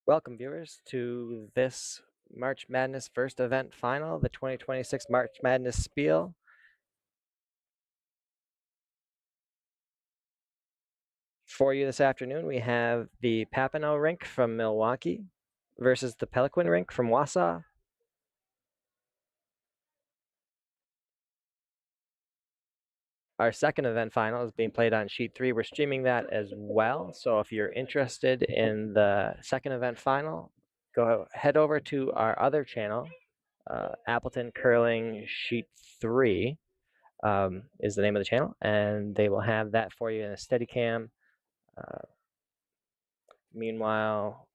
Welcome, viewers, to this March Madness first event final, the 2026 March Madness Spiel. For you this afternoon, we have the Papineau rink from Milwaukee versus the Peloquin rink from Wausau. Our second event final is being played on sheet 3. We're streaming that as well, so if you're interested in the second event final, head over to our other channel, Appleton Curling Sheet 3. Is the name of the channel, and they will have that for you in a Steadicam. Meanwhile,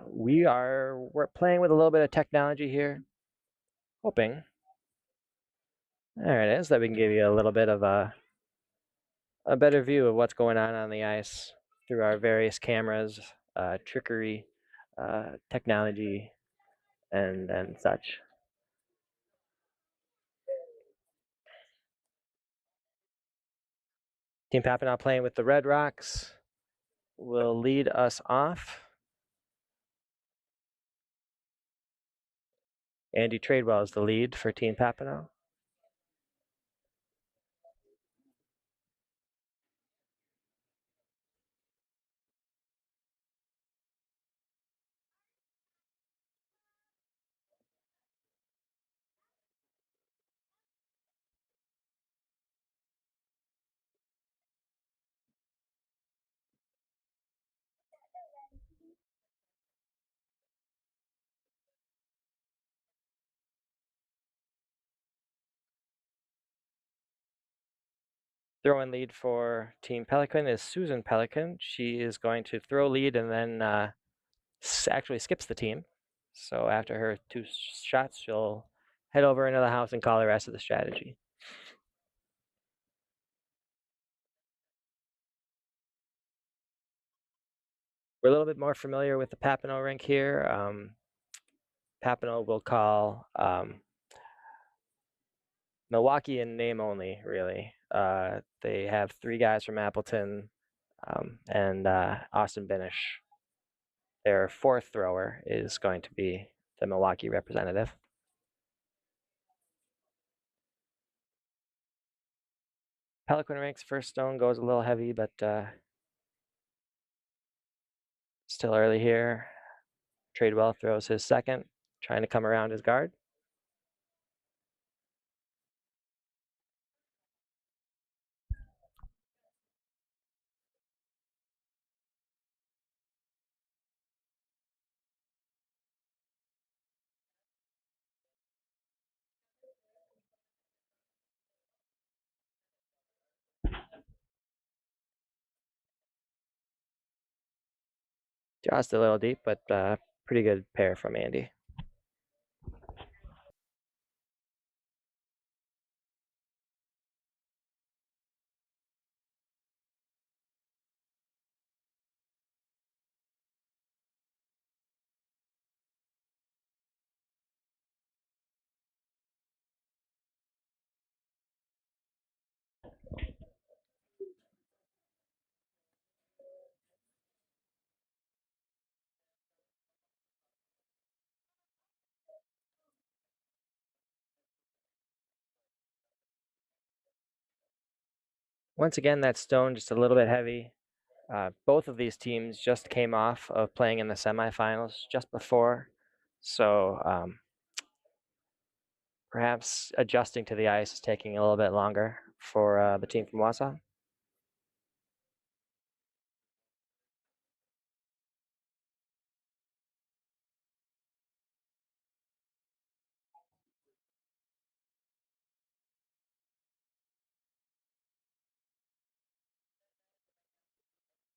we're playing with a little bit of technology here, hoping. There it is, that we can give you a little bit of a better view of what's going on the ice through our various cameras, trickery, technology, and such. Team Papineau playing with the Red Rocks will lead us off. Andy Tradewell is the lead for Team Papineau. Throw-in lead for Team Peloquin is Susan Peloquin. She is going to throw lead and then actually skips the team. So after her 2 shots, she'll head over into the house and call the rest of the strategy. We're a little bit more familiar with the Papineau rink here. Papineau will call Milwaukee in name only, really. They have 3 guys from Appleton and Austin Binish. Their 4th thrower is going to be the Milwaukee representative. Peloquin rink's first stone goes a little heavy, but still early here. Tradewell throws his second, trying to come around his guard. Just a little deep, but pretty good pair from Andy. Once again, that stone just a little bit heavy. Both of these teams just came off of playing in the semifinals just before, so perhaps adjusting to the ice is taking a little bit longer for the team from Wausau.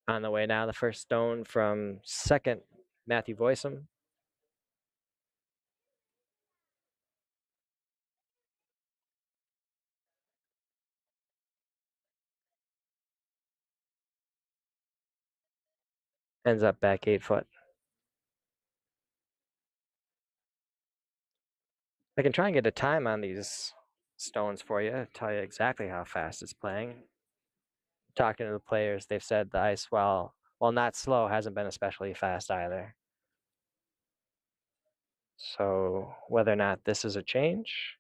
On the way now, the first stone from second Matthew Voisom. Ends up back 8 foot. I can try and get a time on these stones for you, tell you exactly how fast it's playing. Talking to the players, they've said the ice, while not slow, hasn't been especially fast either. So whether or not this is a change,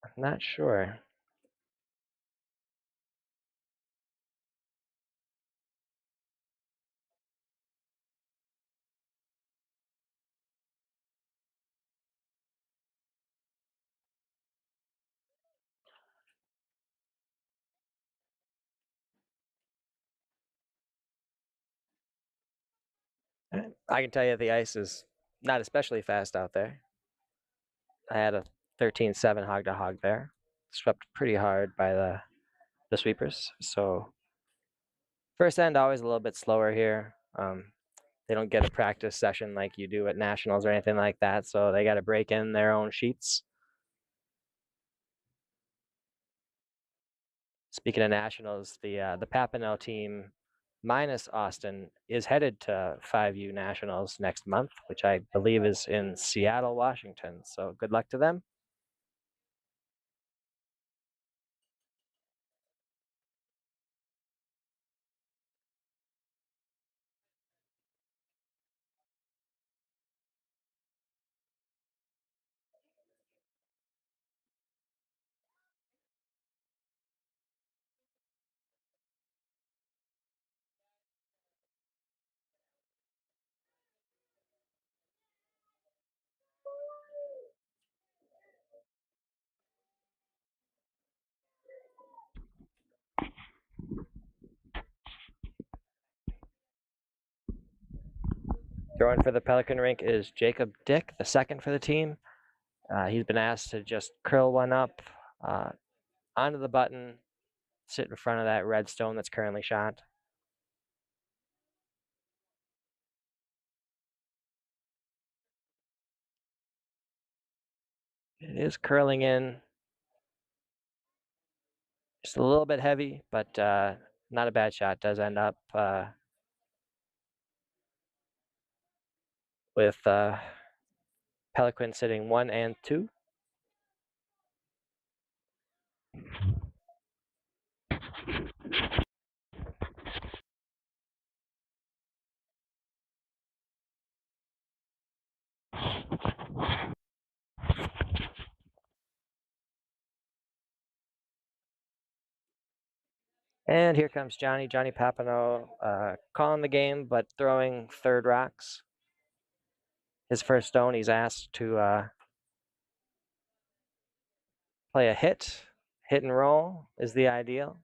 I'm not sure. I can tell you the ice is not especially fast out there. I had a 13-7 hog to hog there. Swept pretty hard by the sweepers. So first end always a little bit slower here. They don't get a practice session like you do at nationals or anything like that, so they got to break in their own sheets. Speaking of nationals, the Papineau team minus Austin is headed to 5U nationals next month, which I believe is in Seattle, Washington. So good luck to them. Throwing for the Pelican rink is Jacob Dick, the second for the team. He's been asked to just curl one up onto the button, sit in front of that red stone that's currently shot. It is curling in just a little bit heavy, but not a bad shot. Does end up with Peloquin sitting 1 and 2. And here comes Johnny Papineau, calling the game, but throwing third rocks. His first stone, he's asked to play a hit. Hit and roll is the ideal.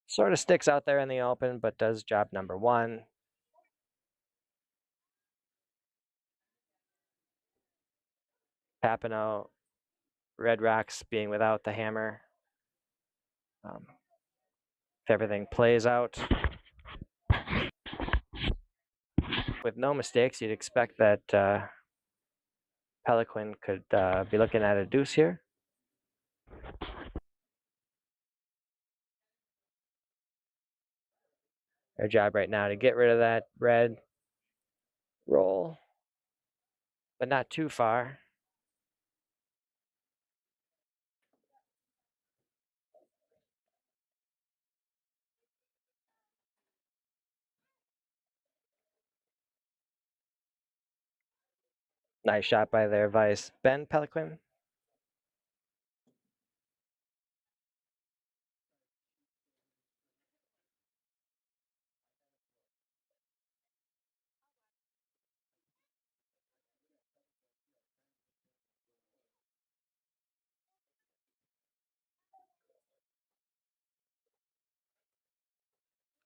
Sort of sticks out there in the open, but does job number 1. Papineau, red rocks being without the hammer. If everything plays out with no mistakes, you'd expect that Peloquin could be looking at a deuce here. Their job right now to get rid of that red roll, but not too far. Nice shot by their vice, Ben Peloquin.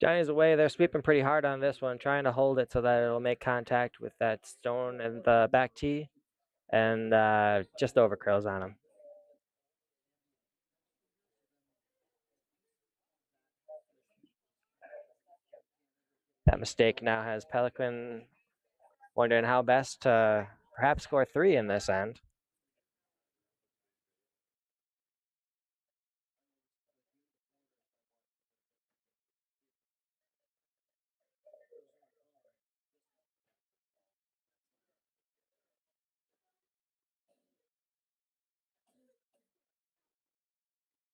Johnny's away. They're sweeping pretty hard on this one, trying to hold it so that it'll make contact with that stone and the back tee, and just over curls on him. That mistake now has Peloquin wondering how best to perhaps score 3 in this end.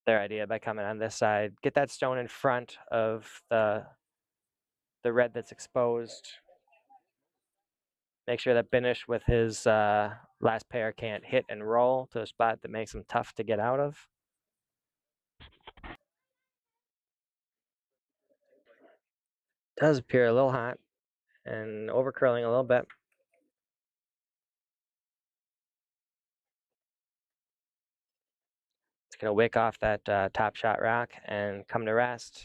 their idea by coming on this side. Get that stone in front of the red that's exposed. Make sure that Binish with his last pair can't hit and roll to a spot that makes him tough to get out of. Does appear a little hot and over curling a little bit. It's going to wick off that top shot rock and come to rest.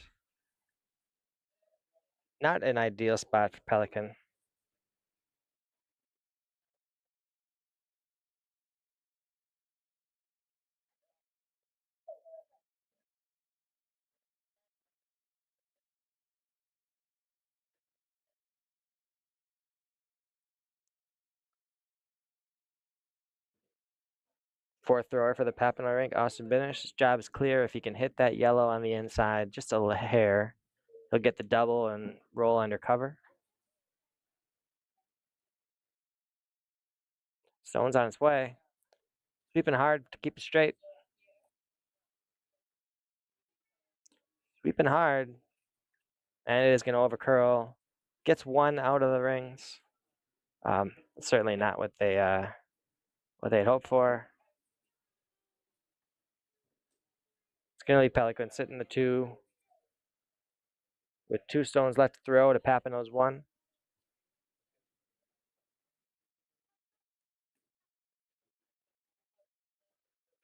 Not an ideal spot for Pelican. Fourth thrower for the Papineau rink, Austin Binish. His job is clear. If he can hit that yellow on the inside just a hair, he'll get the double and roll under cover. Stone's on its way. Sweeping hard to keep it straight. Sweeping hard. And it is going to overcurl. Gets one out of the rings. Certainly not what they'd hoped for. It's going to leave Peloquin sitting the 2 with 2 stones left to throw to Papineau's 1.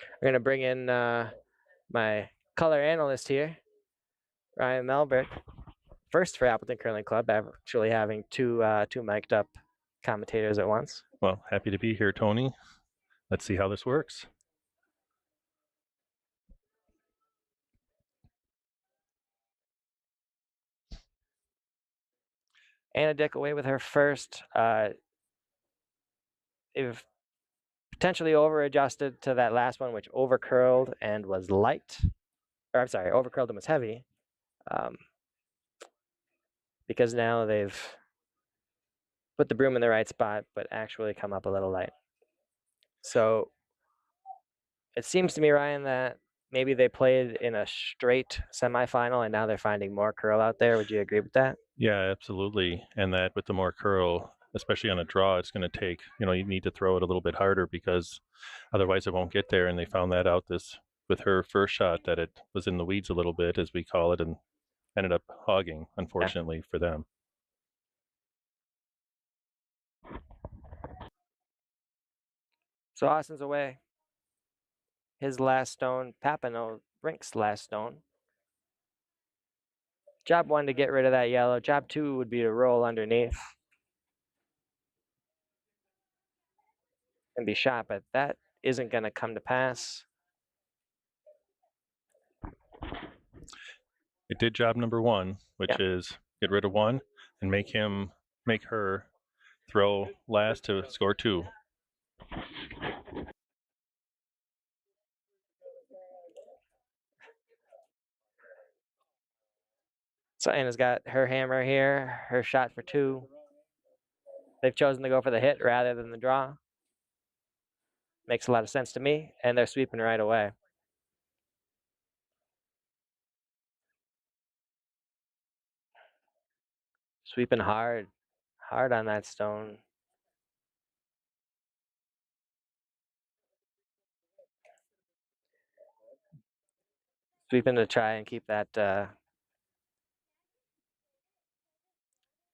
I'm going to bring in my color analyst here, Ryan Melbert. First for Appleton Curling Club, actually having two mic'd up commentators at once. Well, happy to be here, Tony. Let's see how this works. Anna Dick away with her first. They've potentially over-adjusted to that last one, which over-curled and was light. Or I'm sorry, over-curled and was heavy. Because now they've put the broom in the right spot, but actually come up a little light. So it seems to me, Ryan, that maybe they played in a straight semifinal and now they're finding more curl out there. Would you agree with that? Yeah, absolutely. And that with the more curl, especially on a draw, it's going to take, you need to throw it a little bit harder because otherwise it won't get there. And they found that out with her first shot, that it was in the weeds a little bit, as we call it, and ended up hogging, unfortunately, for them. So Austin's away. His last stone, Papineau Rink's last stone. Job 1 to get rid of that yellow. Job 2 would be to roll underneath and be shot, but that isn't going to come to pass. It did job number 1, which is get rid of 1 and make her throw last to score 2. So Anna's got her hammer here, her shot for 2. They've chosen to go for the hit rather than the draw. Makes a lot of sense to me, and they're sweeping right away. Sweeping hard on that stone. Sweeping to try and keep that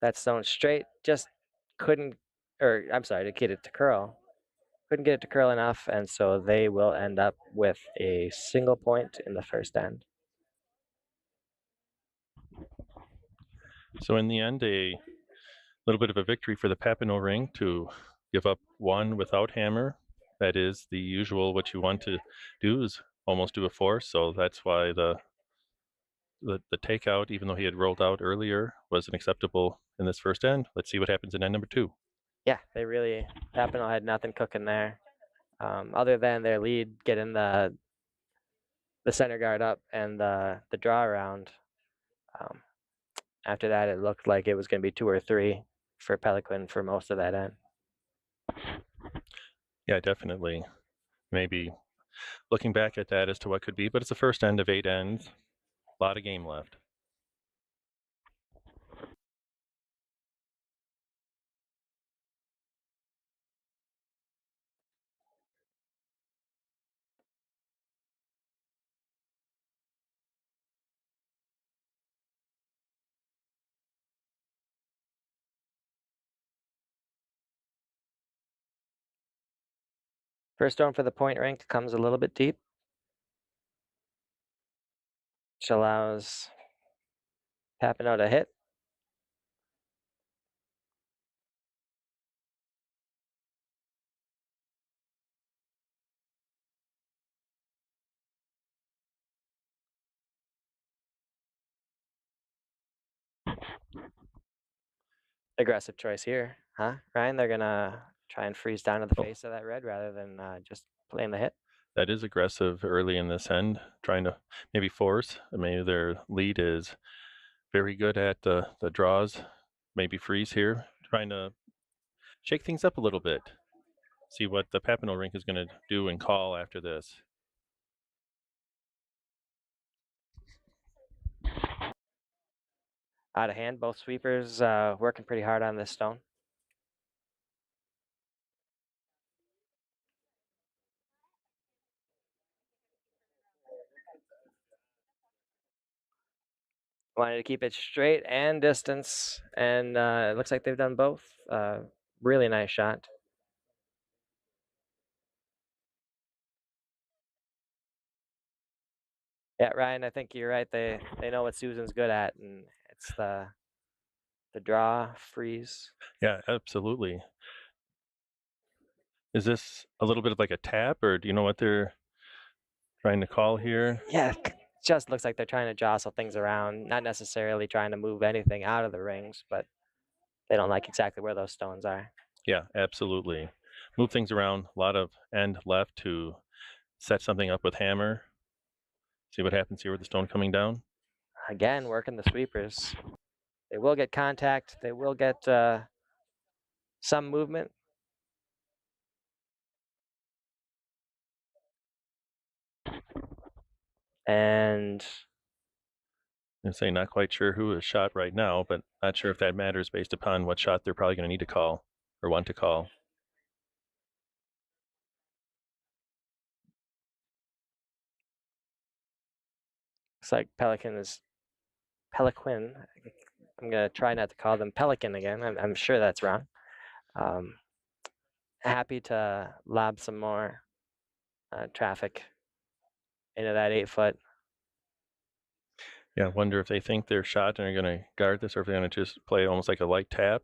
that stone straight. Just couldn't, or I'm sorry, to get it to curl. Couldn't get it to curl enough, and so they will end up with a single point in the first end. So in the end, a little bit of a victory for the Papineau ring to give up 1 without hammer. That is the usual. What you want to do is almost do a force. So that's why the takeout, even though he had rolled out earlier, wasn't acceptable in this first end. Let's see what happens in end number 2. Yeah, Papineau had nothing cooking there, other than their lead getting the center guard up and the draw around. After that, it looked like it was going to be 2 or 3 for Peloquin for most of that end. Yeah, definitely. Maybe looking back at that as to what could be, but it's the first end of 8 ends. A lot of game left. First stone for the point rink comes a little bit deep, which allows Papineau to hit. Aggressive choice here, huh, Ryan? They're gonna try and freeze down to the face of that red rather than just playing the hit. That is aggressive early in this end, trying to maybe force. Maybe their lead is very good at the draws. Maybe freeze here, trying to shake things up a little bit. See what the Papineau rink is going to do and call after this. Out of hand, both sweepers working pretty hard on this stone. Wanted to keep it straight and distance, and it looks like they've done both. Really nice shot. Yeah, Ryan, I think you're right. They know what Susan's good at, and it's the draw, freeze. Yeah, absolutely. Is this a little bit of like a tap, or do you know what they're trying to call here? Yeah, just looks like they're trying to jostle things around, not necessarily trying to move anything out of the rings, but they don't like exactly where those stones are. Yeah, absolutely. Move things around. A lot of end left to set something up with hammer. See what happens here with the stone coming down. Again, working the sweepers. They will get contact. They will get some movement. And I'm saying not quite sure who is shot right now, but not sure if that matters based upon what shot they're probably going to need to call or want to call. looks like Peloquin. I'm gonna try not to call them Pelican again. I'm sure that's wrong. Happy to lob some more traffic into that 8-foot. Yeah, I wonder if they think they're shot and are going to guard this, or if they're going to just play almost like a light tap,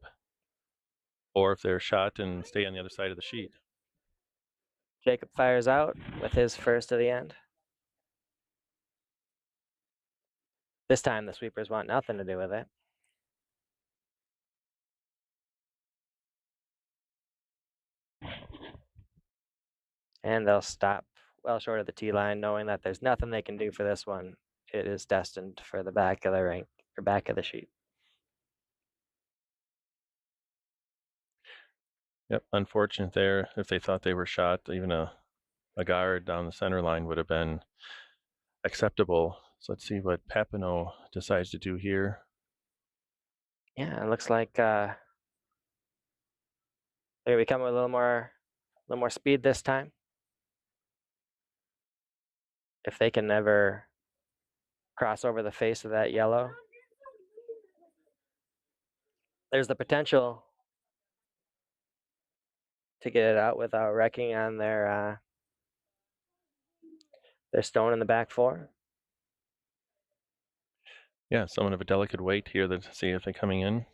or if they're shot and stay on the other side of the sheet. Jacob fires out with his first of the end. This time the sweepers want nothing to do with it. And they'll stop well short of the tee line, knowing that there's nothing they can do for this one. It is destined for the back of the rink or back of the sheet. Yep, unfortunate there. If they thought they were shot, even a guard down the center line would have been acceptable. So let's see what Papineau decides to do here. Yeah, it looks like they're becoming a little more speed this time. If they can never cross over the face of that yellow, there's the potential to get it out without wrecking on their stone in the back four. Yeah, somewhat of a delicate weight here to see if they're coming in.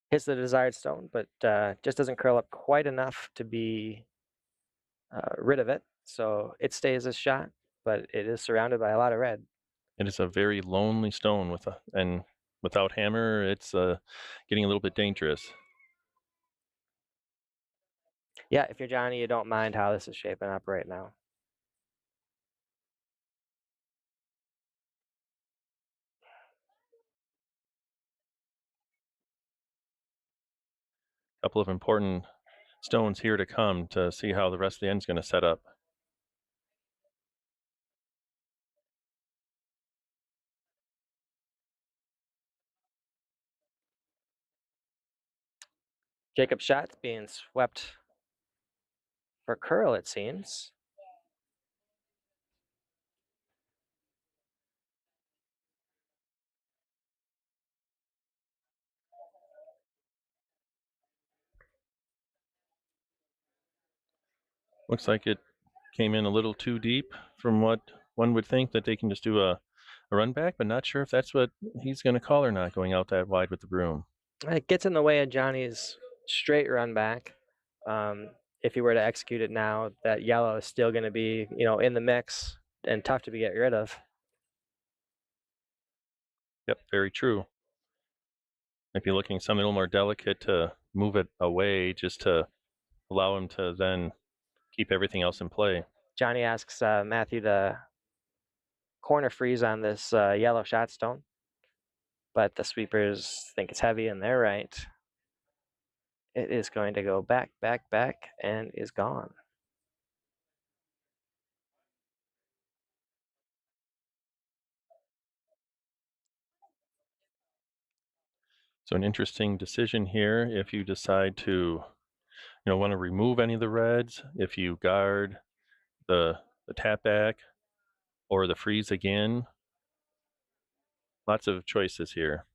Hits the desired stone, but just doesn't curl up quite enough to be rid of it. So it stays a shot, but it is surrounded by a lot of red. It is a very lonely stone and without hammer, it's getting a little bit dangerous. Yeah, if you're Johnny, you don't mind how this is shaping up right now. couple of important stones here to come to see how the rest of the end's going to set up. Jacob's shot's being swept for curl, it seems. Looks like it came in a little too deep from what one would think, that they can just do a run back, but not sure if that's what he's going to call or not, going out that wide with the broom. It gets in the way of Johnny's straight run back. If he were to execute it now, that yellow is still going to be, in the mix and tough to get rid of. Yep, very true. Might be looking something a little more delicate to move it away, just to allow him to then keep everything else in play. Johnny asks Matthew to corner freeze on this yellow shot stone, but the sweepers think it's heavy and they're right. It is going to go back, back, back, and is gone. So an interesting decision here if you decide to, want to remove any of the reds, if you guard the tap back or the freeze again. Lots of choices here.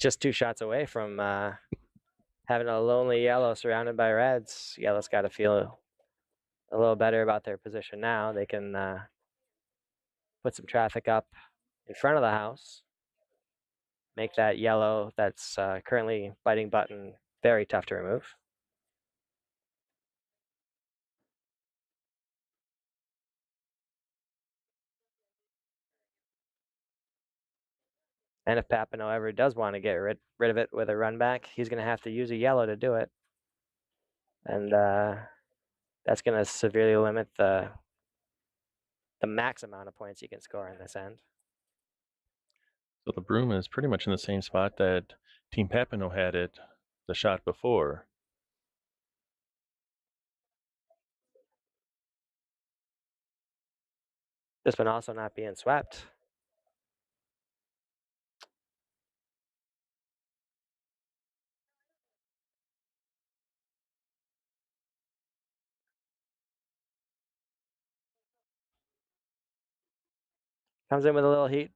Just 2 shots away from having a lonely yellow surrounded by reds. Yellow's got to feel a little better about their position now. They can put some traffic up in front of the house, make that yellow that's currently biting button very tough to remove. And if Papineau ever does want to get rid of it with a run back, he's going to have to use a yellow to do it. And that's going to severely limit the max amount of points he can score in this end. So the broom is pretty much in the same spot that Team Papineau had it the shot before. This one also not being swept. Comes in with a little heat,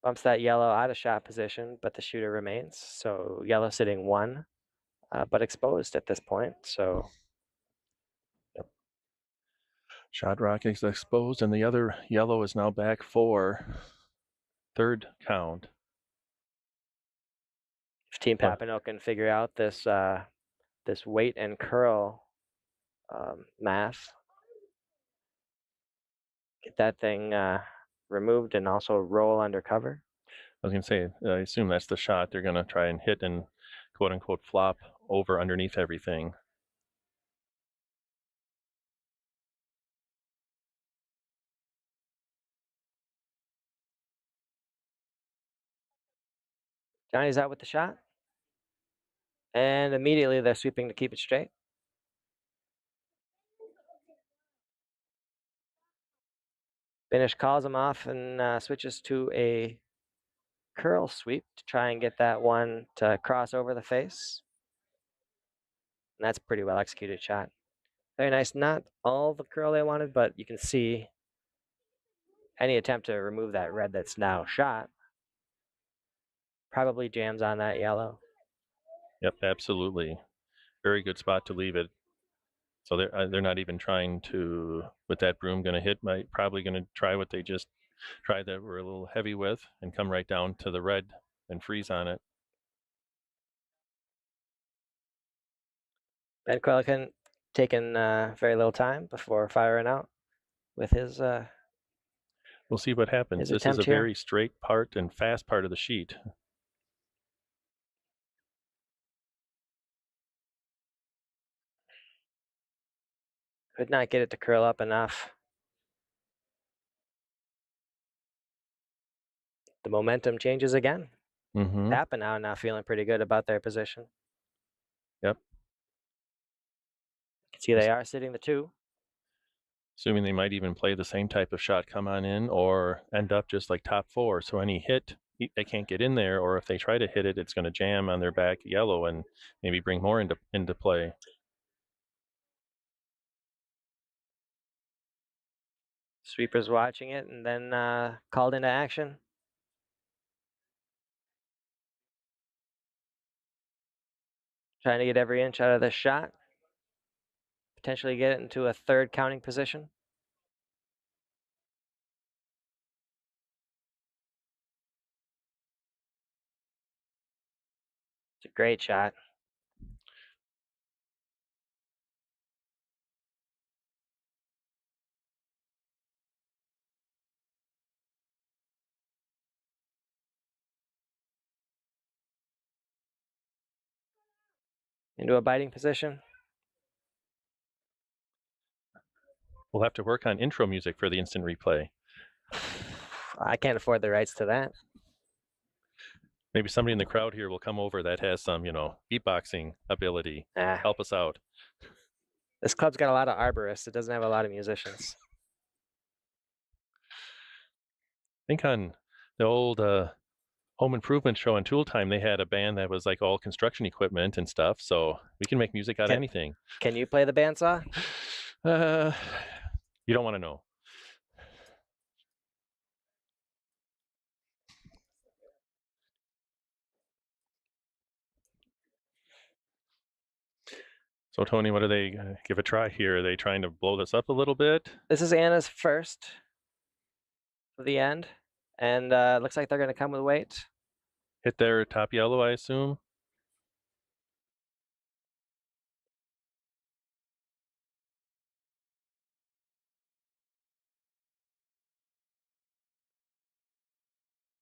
bumps that yellow out of shot position, but the shooter remains. So yellow sitting 1, but exposed at this point. So yep. Shot rock is exposed, and the other yellow is now back for third count. If Team Papineau can figure out this this weight and curl math, get that thing removed and also roll under cover. I was going to say, I assume that's the shot they're going to try and hit and quote unquote flop over underneath everything. Johnny's out with the shot. And immediately they're sweeping to keep it straight. Finish calls him off and switches to a curl sweep to try and get that one to cross over the face. And that's a pretty well executed shot. Very nice. Not all the curl they wanted, but you can see any attempt to remove that red that's now shot probably jams on that yellow. Yep, absolutely. Very good spot to leave it. So they're not even trying to, with that broom going to hit, probably going to try what they just tried that were a little heavy with and come right down to the red and freeze on it. Ben Peloquin taking very little time before firing out with his. We'll see what happens. This is a very straight part and fast part of the sheet. Could not get it to curl up enough. The momentum changes again. Mm-hmm. Papineau now feeling pretty good about their position. Yep. You can see they are sitting the 2. Assuming they might even play the same type of shot, come on in, or end up just like top 4. So any hit, they can't get in there, or if they try to hit it, it's going to jam on their back yellow and maybe bring more into play. Sweepers watching it and then called into action. Trying to get every inch out of this shot. Potentially get it into a 3rd counting position. It's a great shot. Into a biting position. We'll have to work on intro music for the instant replay. I can't afford the rights to that. Maybe somebody in the crowd here will come over that has some, beatboxing ability. Help us out. This club's got a lot of arborists. It doesn't have a lot of musicians. I think on the old Home Improvement show on Tool Time, they had a band that was like all construction equipment and stuff. So we can make music out of anything. Can you play the bandsaw? You don't want to know. So Tony, what do they give a try here? Are they trying to blow this up a little bit? This is Anna's first of the end, and looks like they're going to come with weight. Hit their top yellow, I assume.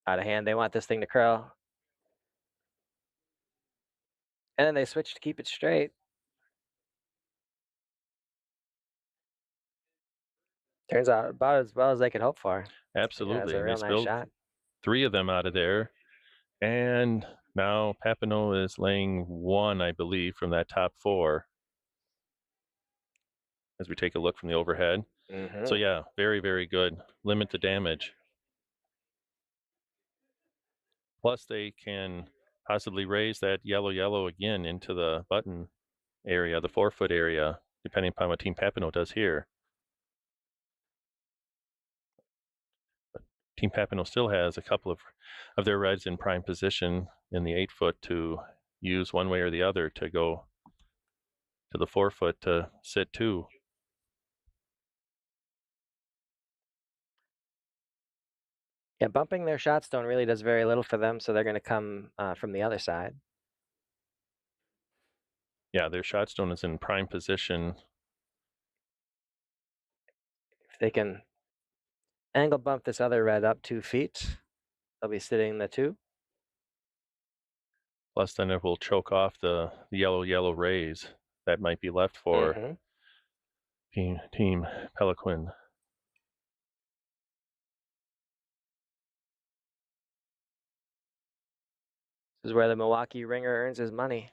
Out of hand. They want this thing to curl. And then they switch to keep it straight. Turns out about as well as they could hope for. Absolutely. Yeah, it's a real nice shot. 3 of them out of there. And now Papineau is laying 1, I believe, from that top 4. As we take a look from the overhead. Mm-hmm. So yeah, very, very good. Limit the damage. Plus they can possibly raise that yellow again into the button area, the 4-foot area, depending upon what Team Papineau does here. But Team Papineau still has a couple of their reds in prime position in the 8-foot to use one way or the other to go to the 4-foot to sit 2. Yeah, bumping their shot stone really does very little for them, so they're going to come from the other side. Yeah, their shot stone is in prime position. If they can angle bump this other red up 2 feet, they'll be sitting the 2. Plus then it will choke off the yellow rays that might be left for Team Peloquin. This is where the Milwaukee ringer earns his money.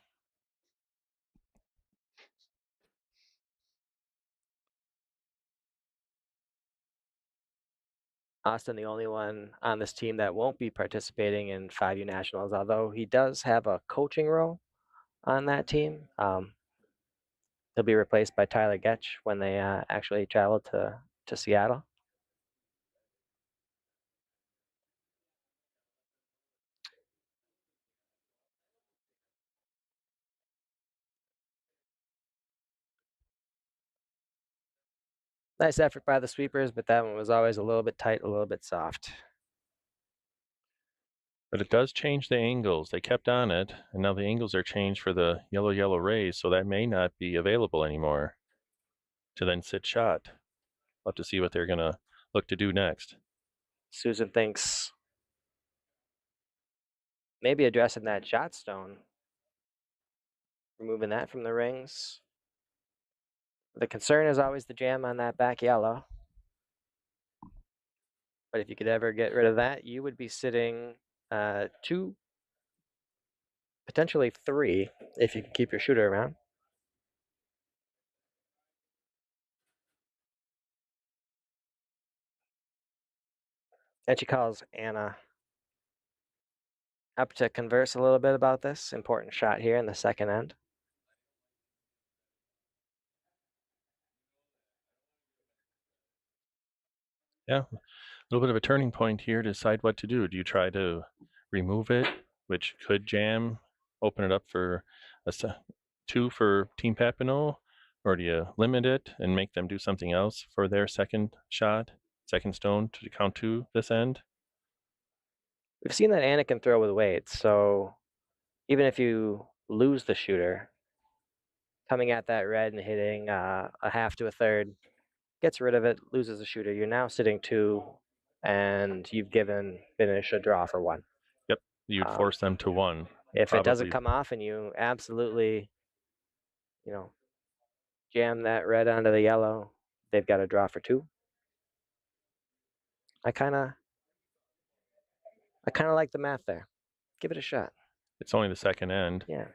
Austin, the only one on this team that won't be participating in 5U Nationals, although he does have a coaching role on that team. He'll be replaced by Tyler Getch when they actually travel to Seattle. Nice effort by the sweepers, but that one was always a little bit tight, a little bit soft. But it does change the angles. They kept on it, and now the angles are changed for the yellow rays, so that may not be available anymore to then sit shot. We'll have to see what they're going to look to do next. Susan thinks maybe addressing that shot stone, removing that from the rings. The concern is always the jam on that back yellow. But if you could ever get rid of that, you would be sitting 2, potentially 3, if you can keep your shooter around. And she calls Anna up to converse a little bit about this important shot here in the second end. Yeah, a little bit of a turning point here to decide what to do. Do you try to remove it, which could jam, open it up for a 2 for Team Papineau, or do you limit it and make them do something else for their second shot, second stone to count 2 this end? We've seen that Anna can throw with weights, so even if you lose the shooter, coming at that red and hitting a half to a third gets rid of it, loses the shooter. You're now sitting 2, and you've given finish a draw for 1. Yep, you'd Um, force them to 1, if it doesn't probably. come off and you absolutely, you know, jam that red onto the yellow, they've got a draw for 2. I kind of, I kind of like the math there. Give it a shot. It's only the second end. Yeah.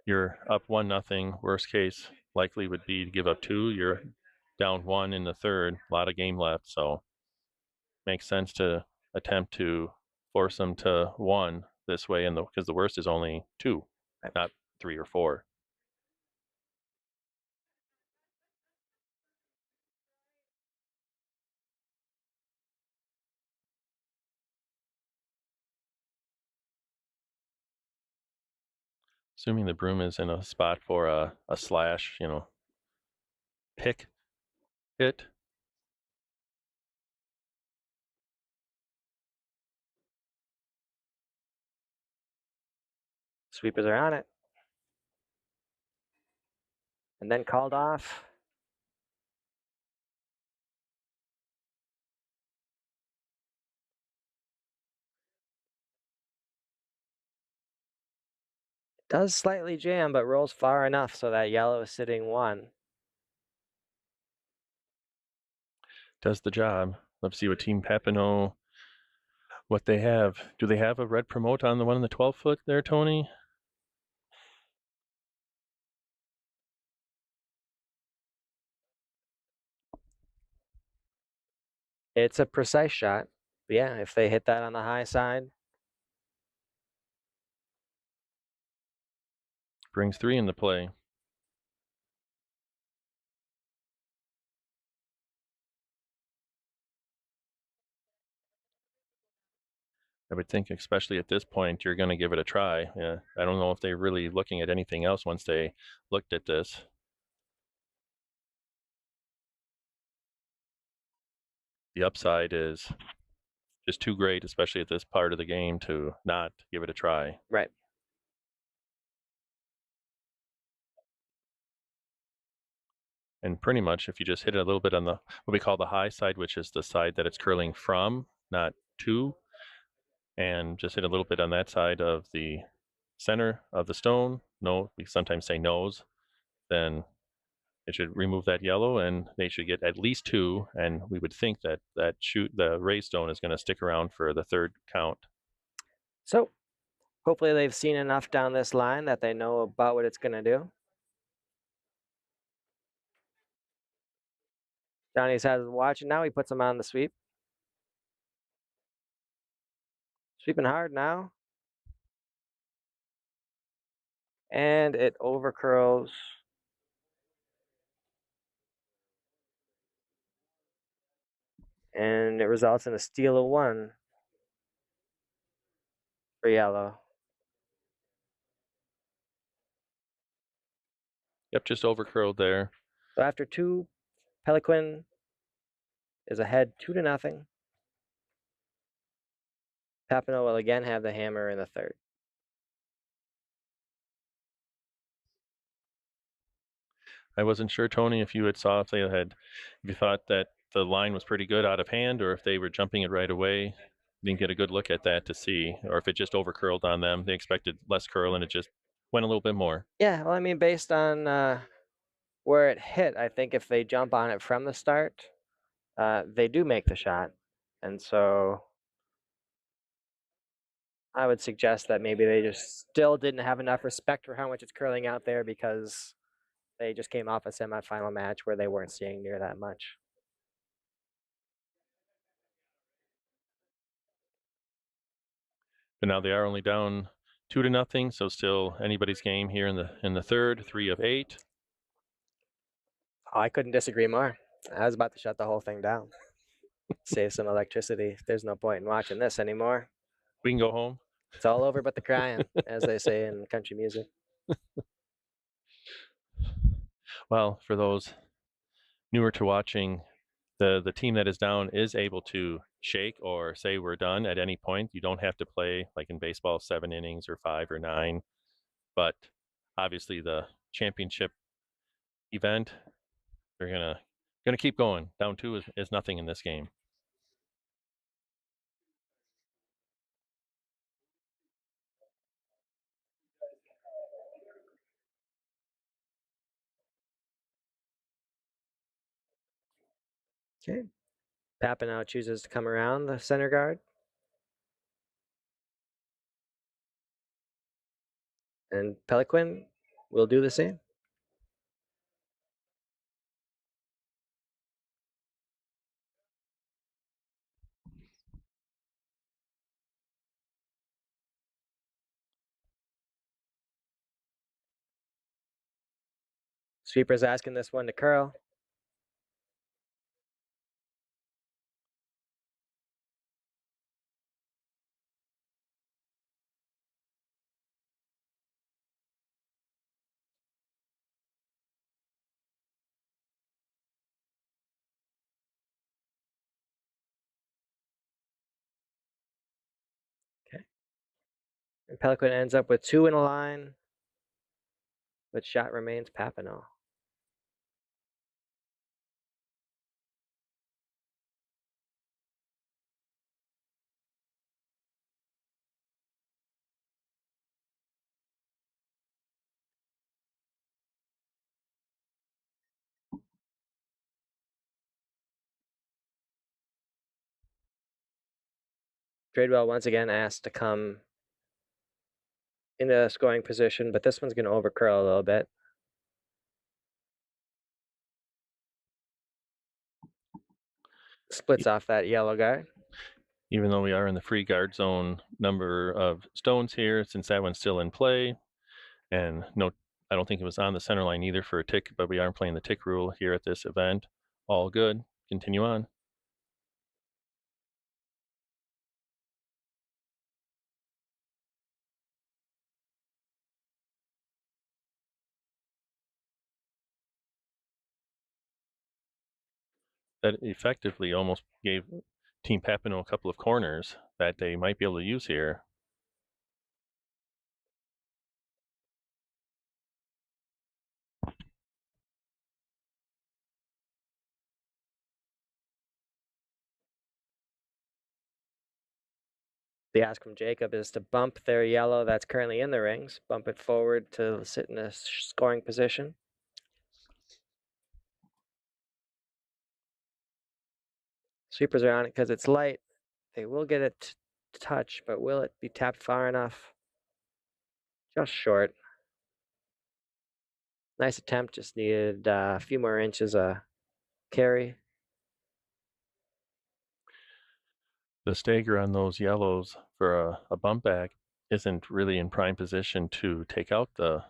You're up 1-0. Worst case likely would be to give up 2. You're down 1 in the third. A lot of game left, so makes sense to attempt to force them to 1 this way, and because the worst is only 2, not 3 or 4. Assuming the broom is in a spot for a slash, pick hit. Sweepers are on it. And then called off. Does slightly jam, but rolls far enough so that yellow is sitting 1. Does the job. Let's see what Team Papineau, what they have. Do they have a red promote on the one in the 12-foot there, Tony? It's a precise shot. Yeah, if they hit that on the high side. Brings 3 into play. I would think, especially at this point, you're going to give it a try. Yeah, I don't know if they're really looking at anything else once they looked at this. The upside is just too great, especially at this part of the game, to not give it a try. Right. And pretty much, if you just hit it a little bit on the what we call the high side, which is the side that it's curling from, not to, and just hit a little bit on that side of the center of the stone. No, we sometimes say nose. Then it should remove that yellow, and they should get at least 2. And we would think that the raised stone is going to stick around for the third count. So hopefully they've seen enough down this line that they know about what it's going to do. Johnny's has watching now. He puts him on the sweep. Sweeping hard now. And it overcurls. And it results in a steal of 1 for yellow. Yep, just overcurled there. So after 2, Peloquin is ahead 2-0. Papineau will again have the hammer in the third. I wasn't sure, Tony, if you if you thought that the line was pretty good out of hand, or if they were jumping it right away. Didn't get a good look at that to see, or if it just overcurled on them. They expected less curl, and it just went a little bit more. Yeah, well, I mean, based on where it hit, I think if they jump on it from the start, they do make the shot. And so I would suggest that maybe they just still didn't have enough respect for how much it's curling out there because they just came off a semifinal match where they weren't seeing near that much. But now they are only down 2-0, so still anybody's game here in the third, 3 of 8. Oh, I couldn't disagree more. I was about to shut the whole thing down. Save some electricity. There's no point in watching this anymore. We can go home. It's all over but the crying, as they say in country music. Well, for those newer to watching, the team that is down is able to shake or say we're done at any point. You don't have to play like in baseball 7 innings or 5 or 9, but obviously the championship event, they're gonna keep going. Down 2 is nothing in this game. Okay. Papineau chooses to come around the center guard. And Peloquin will do the same. Sweeper's asking this one to curl. Okay. And Peloquin ends up with 2 in a line, but shot remains Papineau. Tradewell once again asked to come into a scoring position, but this one's going to overcurl a little bit. Splits off that yellow guard. Even though we are in the free guard zone number of stones here, since that one's still in play, and no, I don't think it was on the center line either for a tick, but we aren't playing the tick rule here at this event. All good. Continue on. That effectively almost gave Team Papineau a couple of corners that they might be able to use here. The ask from Jacob is to bump their yellow that's currently in the rings, bump it forward to sit in a scoring position. Sweepers are on it because it's light. They will get it to touch, but will it be tapped far enough? Just short. Nice attempt, just needed a few more inches of carry. The stagger on those yellows for a bump back isn't really in prime position to take out the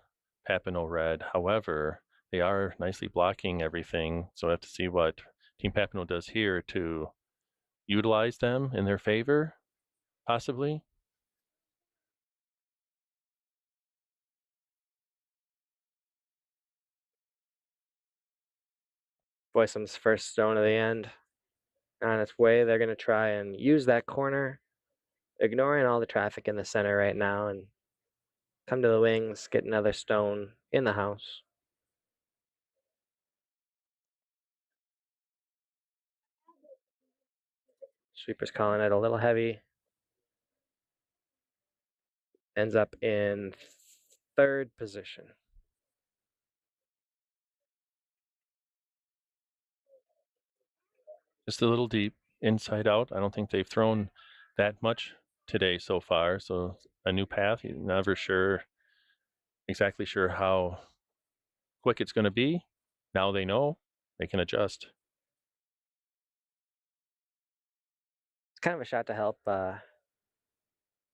Papineau red. However, they are nicely blocking everything, so I have to see what Team Papineau does here to utilize them in their favor, possibly. Boysum's first stone of the end. On its way, they're going to try and use that corner, ignoring all the traffic in the center right now, and come to the wings, get another stone in the house. Sweeper's calling it a little heavy. Ends up in third position. Just a little deep. inside out. I don't think they've thrown that much today so far. So a new path, you're never exactly sure how quick it's going to be. Now they know they can adjust. It's kind of a shot to help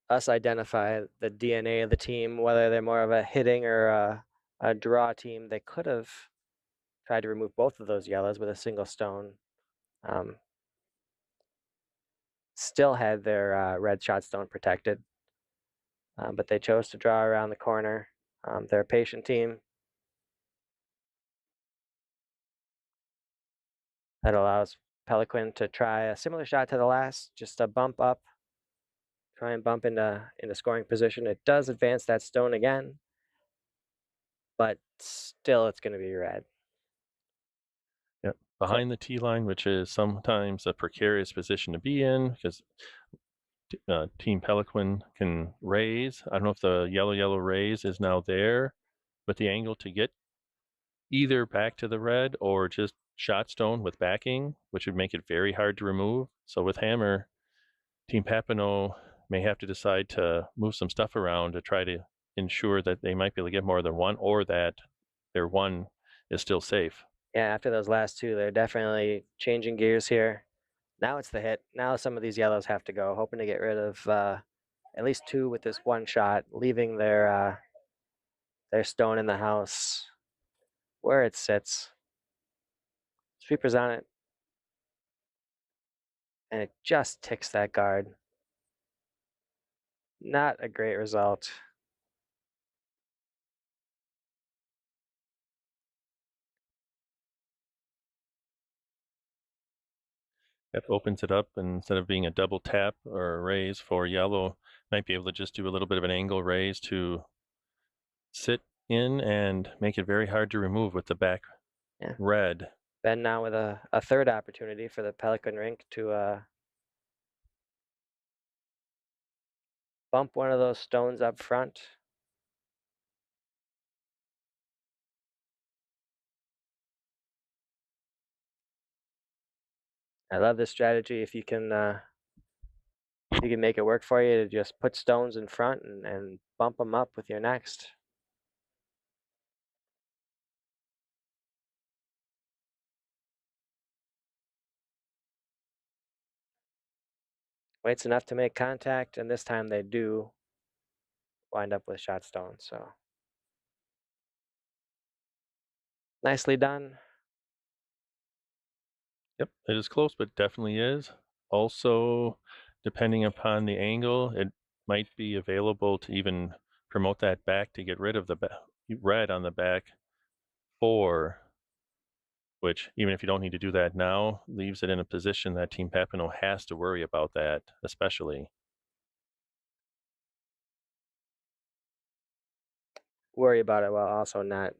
us identify the DNA of the team, whether they're more of a hitting or a draw team. They could have tried to remove both of those yellows with a single stone. Um, Still had their red shot stone protected, but they chose to draw around the corner. They're a patient team. That allows Peloquin to try a similar shot to the last, just a bump up, try and bump into scoring position. It does advance that stone again, but still it's going to be red. Yep. So Behind the tee line, which is sometimes a precarious position to be in because Team Peloquin can raise. I don't know if the yellow raise is now there, but the angle to get either back to the red or just shot stone with backing, which would make it very hard to remove. So with hammer, Team Papineau may have to decide to move some stuff around to try to ensure that they might be able to get more than one or that their one is still safe. yeah, after those last two, they're definitely changing gears here. Now it's the hit. Now some of these yellows have to go, hoping to get rid of at least two with this one shot, leaving their stone in the house where it sits. Sweeper's on it, and it just ticks that guard. Not a great result. That opens it up, and instead of being a double tap or a raise for yellow, might be able to just do a little bit of an angle raise to sit in and make it very hard to remove with the back Yeah. red. Ben now with a third opportunity for the Pelican rink to bump one of those stones up front. I love this strategy. If you can make it work for you to just put stones in front and bump them up with your next. Waits enough to make contact, and this time they do wind up with shot stones. So nicely done. Yep, it is close, but definitely is. Also, depending upon the angle, it might be available to even promote that back to get rid of the red on the back four, which, even if you don't need to do that now, leaves it in a position that Team Papineau has to worry about that, especially. Worry about it while also not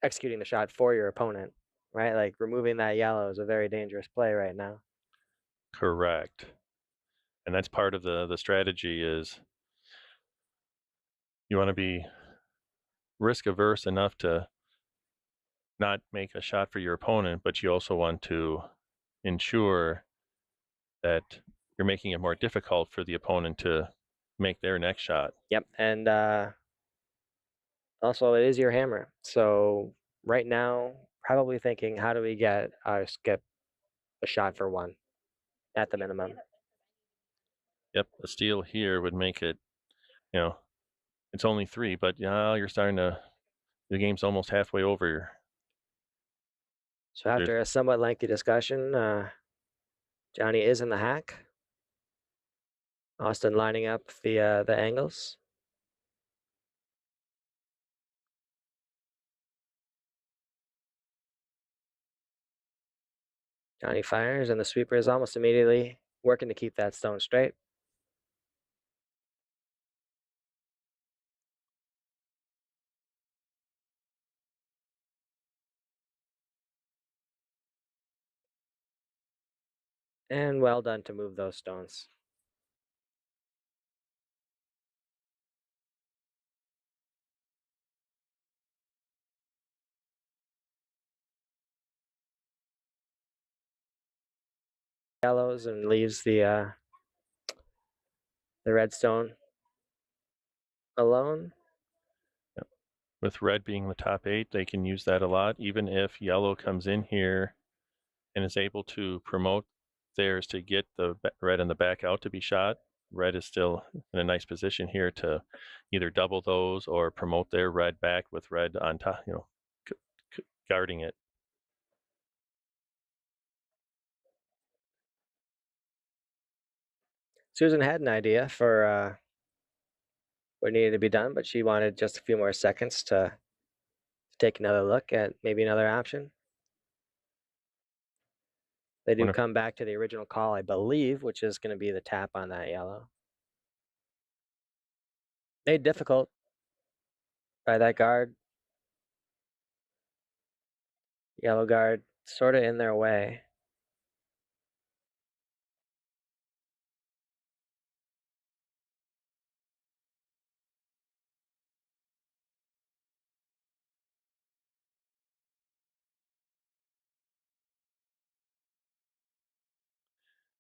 executing the shot for your opponent, right? Like removing that yellow is a very dangerous play right now. Correct. And that's part of the strategy is you want to be risk averse enough to not make a shot for your opponent, but you also want to ensure that you're making it more difficult for the opponent to make their next shot. Yep, and also it is your hammer. So right now, probably thinking, how do we get our skip a shot for one at the minimum? Yep, a steal here would make it, it's only 3, but yeah, you're starting to, the game's almost halfway over. So There's, after a somewhat lengthy discussion, Johnny is in the hack. Austin lining up the angles. Johnny fires, and the sweeper is almost immediately working to keep that stone straight. And well done to move those stones. yellows and leaves the redstone alone. Yep. With red being the top 8, they can use that a lot, even if yellow comes in here and is able to promote theirs to get the red in the back out to be shot. Red is still in a nice position here to either double those or promote their red back with red on top, guarding it. Susan had an idea for what needed to be done, but she wanted just a few more seconds to take another look at maybe another option. They do come back to the original call, I believe, which is going to be the tap on that yellow. Made difficult by that guard. Yellow guard sort of in their way.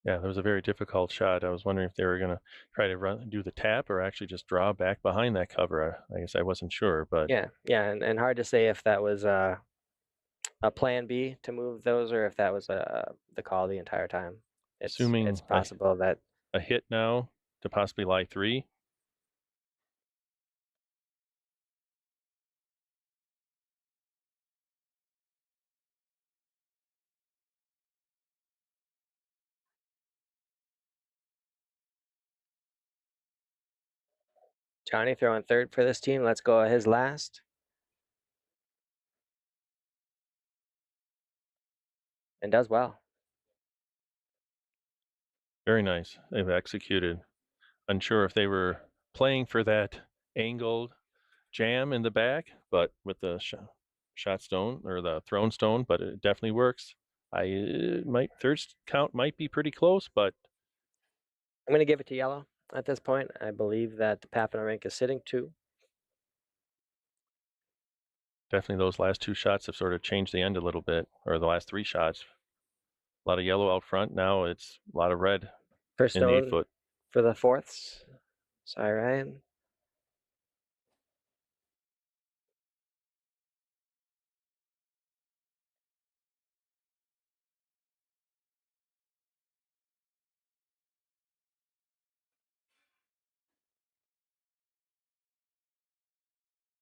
Yeah, that was a very difficult shot. I was wondering if they were going to try to do the tap or actually just draw back behind that cover. I guess I wasn't sure, but yeah, and hard to say if that was a plan B to move those or if that was the call the entire time. assuming It's possible that a hit now to possibly lie 3. Johnny throwing third for this team. Let's go his last. And does well. Very nice. They've executed. Unsure if they were playing for that angled jam in the back, but with the shot stone or the thrown stone, but it definitely works. Third count might be pretty close, but I'm going to give it to yellow at this point. I believe that the Papineau rink is sitting 2. definitely those last 2 shots have sort of changed the end a little bit, or the last 3 shots. A lot of yellow out front. Now it's a lot of red First in the 8 stone foot. for the fourths. Sorry, Ryan.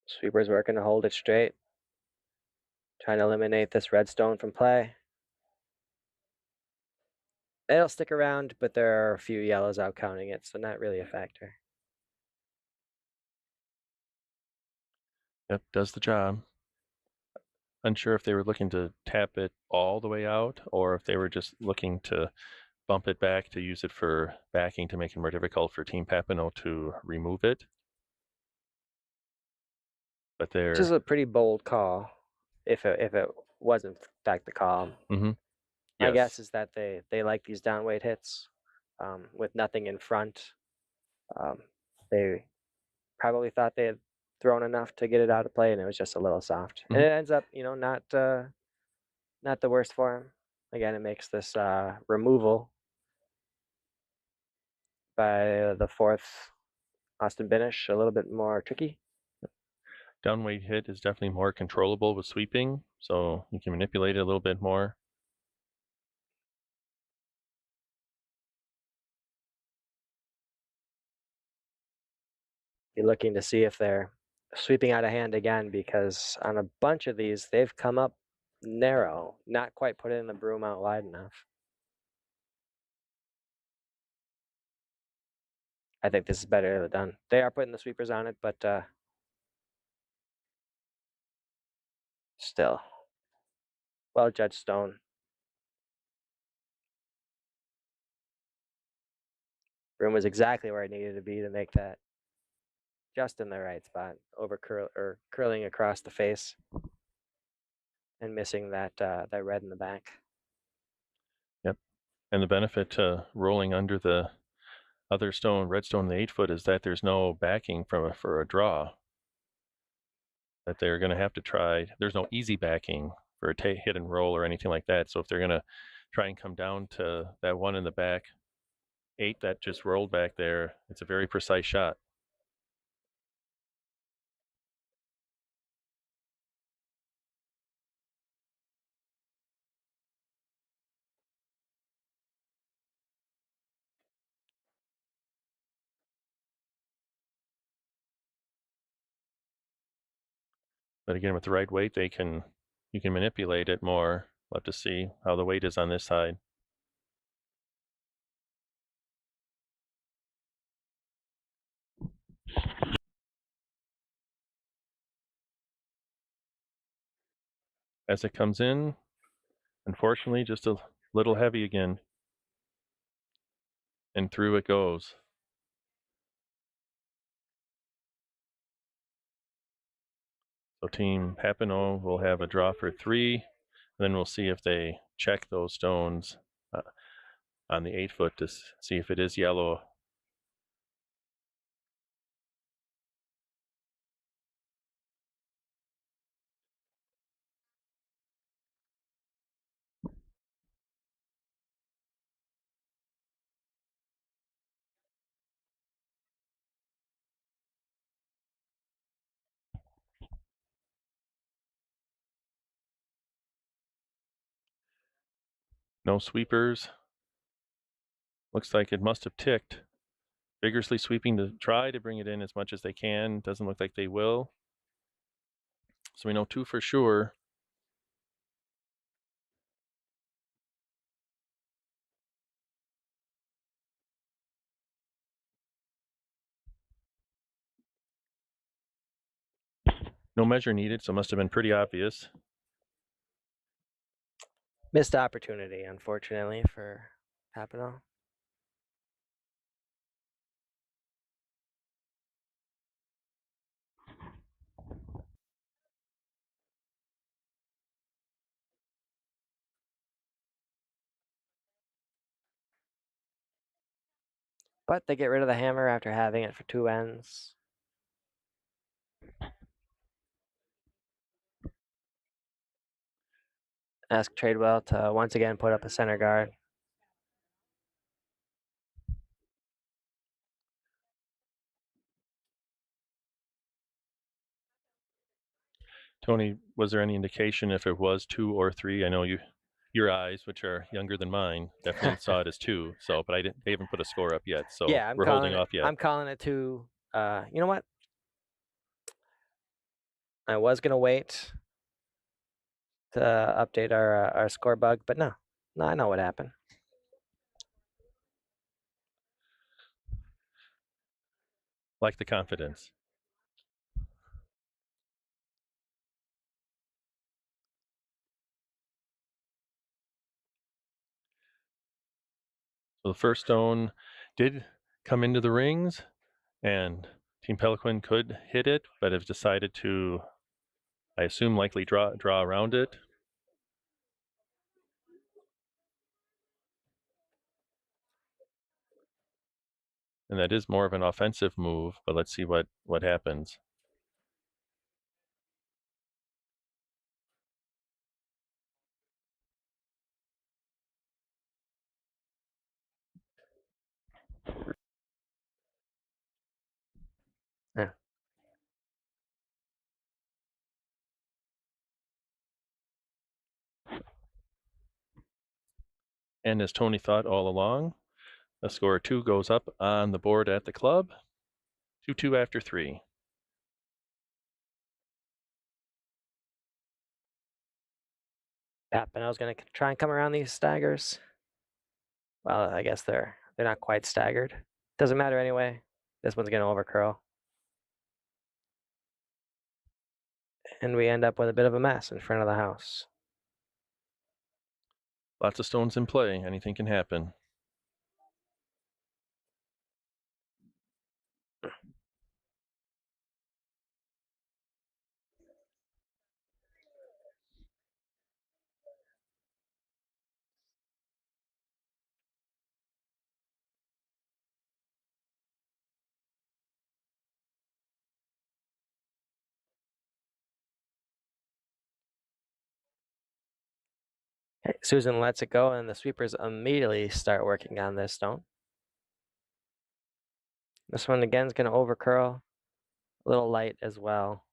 Sweeper's working to hold it straight. Trying to eliminate this redstone from play. It'll stick around, but there are a few yellows out counting it, so not really a factor. Yep, does the job. Unsure if they were looking to tap it all the way out or if they were just looking to bump it back to use it for backing to make it more difficult for Team Papineau to remove it. But they're... Which is a pretty bold call, if it was in fact the call. Mm-hmm. My Yes. guess is that they like these downweight hits with nothing in front. They probably thought they had thrown enough to get it out of play, and it was just a little soft. Mm-hmm. And it ends up, not the worst for him. Again, it makes this removal by the fourth Austin Binish a little bit more tricky. Downweight hit is definitely more controllable with sweeping, so you can manipulate it a little bit more. Be looking to see if they're sweeping out of hand again, because on a bunch of these, they've come up narrow, not quite put in the broom out wide enough. I think this is better done. They are putting the sweepers on it, but still. Well judged stone. Broom was exactly where it needed to be to make that just in the right spot, curling across the face and missing that red in the back. Yep. And the benefit to rolling under the other stone, red stone in the 8 foot, is that there's no backing for a draw. That they're going to have to try. There's no easy backing for a hit and roll or anything like that. So if they're going to try and come down to that one in the back 8 that just rolled back there. It's a very precise shot. But again, with the right weight, you can manipulate it more. We'll have to see how the weight is on this side. As it comes in, unfortunately, just a little heavy again. And through it goes. So Team Papineau will have a draw for 3. And then we'll see if they check those stones on the 8-foot to see if it is yellow. No sweepers. Looks like it must have ticked. Vigorously sweeping to try to bring it in as much as they can. Doesn't look like they will. So we know 2 for sure. No measure needed, so it must have been pretty obvious. Missed opportunity, unfortunately, for Papineau. But they get rid of the hammer after having it for 2 ends. Ask Tradewell to once again put up a center guard. Tony, was there any indication if it was 2 or 3? I know your eyes, which are younger than mine, definitely saw it as 2. So, but they haven't put a score up yet. So Yeah, we're holding off yet. I'm calling it 2. You know what? I was gonna wait to update our score bug, but no, I know what happened. Like the confidence. So the first stone did come into the rings, and Team Peloquin could hit it, but have decided to, I assume, likely draw around it. And that is more of an offensive move, but let's see what happens. Yeah. And as Tony thought all along, a score of 2 goes up on the board at the club. 2-2 after 3. Papineau's gonna try and come around these staggers. Well, I guess they're not quite staggered. Doesn't matter anyway. This one's gonna overcurl. And we end up with a bit of a mess in front of the house. Lots of stones in play. Anything can happen. Okay, Susan lets it go, and the sweepers immediately start working on this stone. This one again is going to overcurl, a little light as well.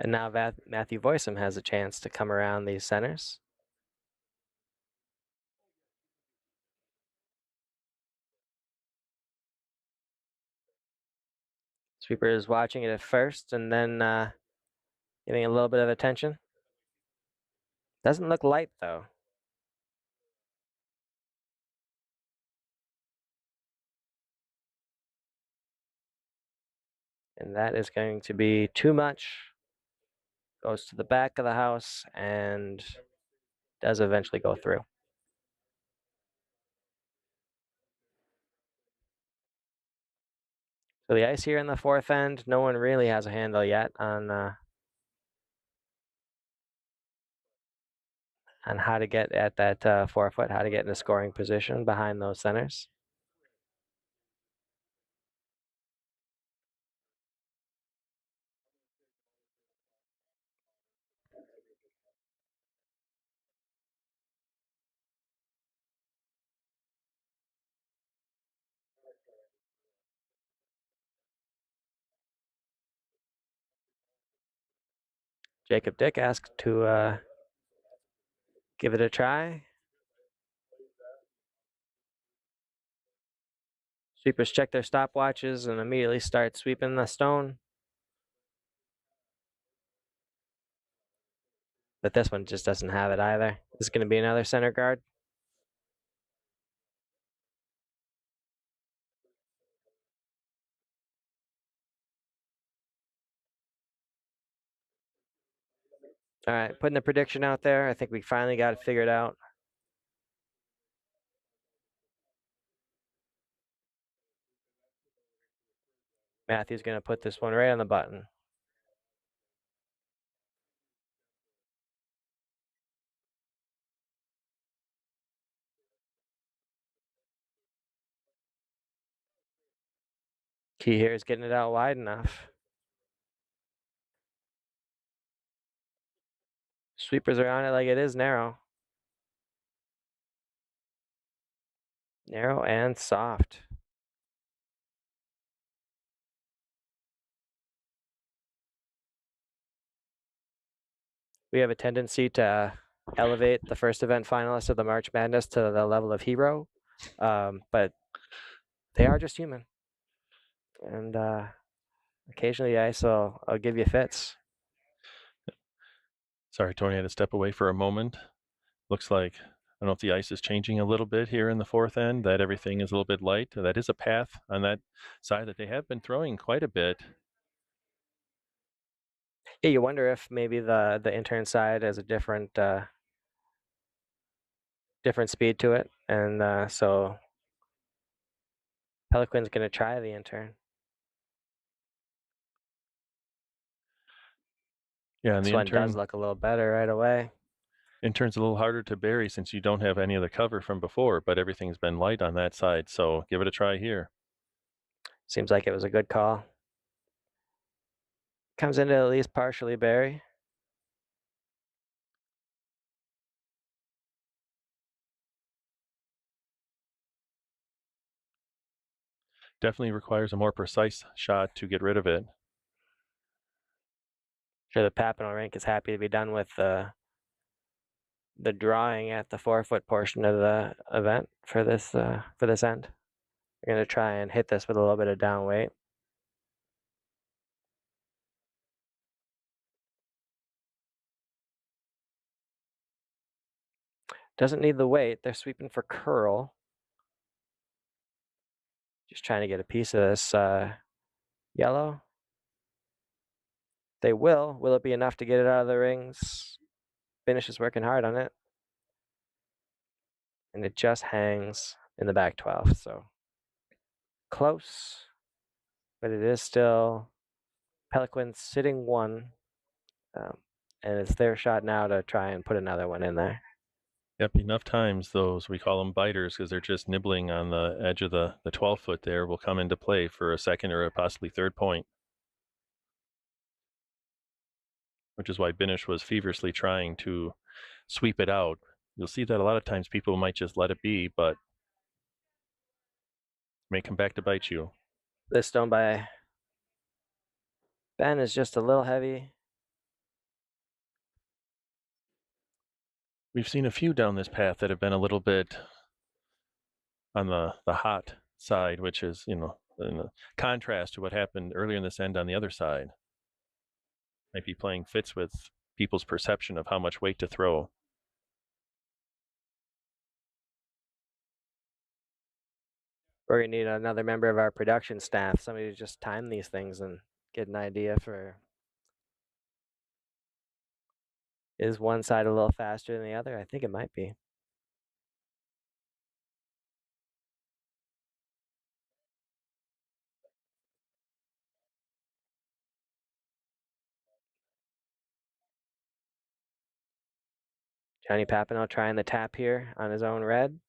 And now Matthew Voisom has a chance to come around these centers. Sweeper is watching it at first and then giving a little bit of attention. Doesn't look light though. And that is going to be too much. Goes to the back of the house and does eventually go through. So the ice here in the fourth end, no one really has a handle yet on how to get at that 4 foot, how to get in a scoring position behind those centers. Jacob Dick asked to give it a try. Sweepers check their stopwatches and immediately start sweeping the stone. But this one just doesn't have it either. This is going to be another center guard. All right, putting the prediction out there. I think we finally got it figured out. Matthew's going to put this one right on the button. Key here is getting it out wide enough. Sweepers are on it like it is narrow. Narrow and soft. We have a tendency to elevate the first event finalists of the March Madness to the level of hero, but they are just human. And occasionally ice will give you fits. Sorry, Tony, I had to step away for a moment. Looks like, I don't know if the ice is changing a little bit here in the fourth end, that everything is a little bit light. That is a path on that side that they have been throwing quite a bit. Yeah, you wonder if maybe the intern side has a different different speed to it, and so Peloquin's going to try the intern. Yeah, and This the one does intern look a little better right away. intern's a little harder to bury since you don't have any of the cover from before, but everything's been light on that side, so give it a try here. Seems like it was a good call. Comes into at least partially bury. Definitely requires a more precise shot to get rid of it. Sure, the Papineau rink is happy to be done with the drawing at the 4 foot portion of the event for this end. We're going to try and hit this with a little bit of down weight. Doesn't need the weight. They're sweeping for curl. Just trying to get a piece of this yellow. They will. Will it be enough to get it out of the rings? Finish is working hard on it. And it just hangs in the back 12. So close, but it is still Peloquin sitting one, and it's their shot now to try and put another one in there. Yep, enough times those, we call them biters because they're just nibbling on the edge of the 12 foot there, will come into play for a second or a possibly third point. Which is why Binish was feverishly trying to sweep it out. You'll see that a lot of times people might just let it be, but may come back to bite you. This stone by Ben is just a little heavy. We've seen a few down this path that have been a little bit on the hot side, which is, in contrast to what happened earlier in this end on the other side. Might be playing fits with people's perception of how much weight to throw. We're gonna need another member of our production staff, somebody to just time these things and get an idea for, is one side a little faster than the other? I think it might be. Johnny Papineau trying the tap here on his own red.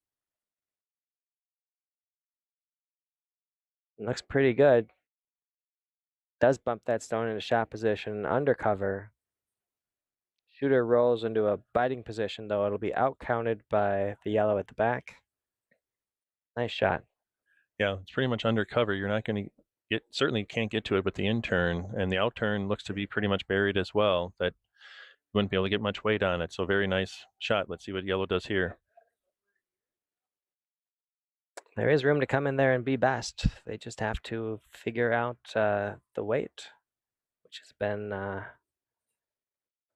Looks pretty good. Does bump that stone into shot position, undercover. Shooter rolls into a biting position, though it'll be out counted by the yellow at the back. Nice shot. Yeah, it's pretty much undercover. You're not going to get, certainly can't get to it with the in turn, and the out turn looks to be pretty much buried as well. That you wouldn't be able to get much weight on it. So very nice shot. Let's see what yellow does here. There is room to come in there and be best. They just have to figure out the weight, which has been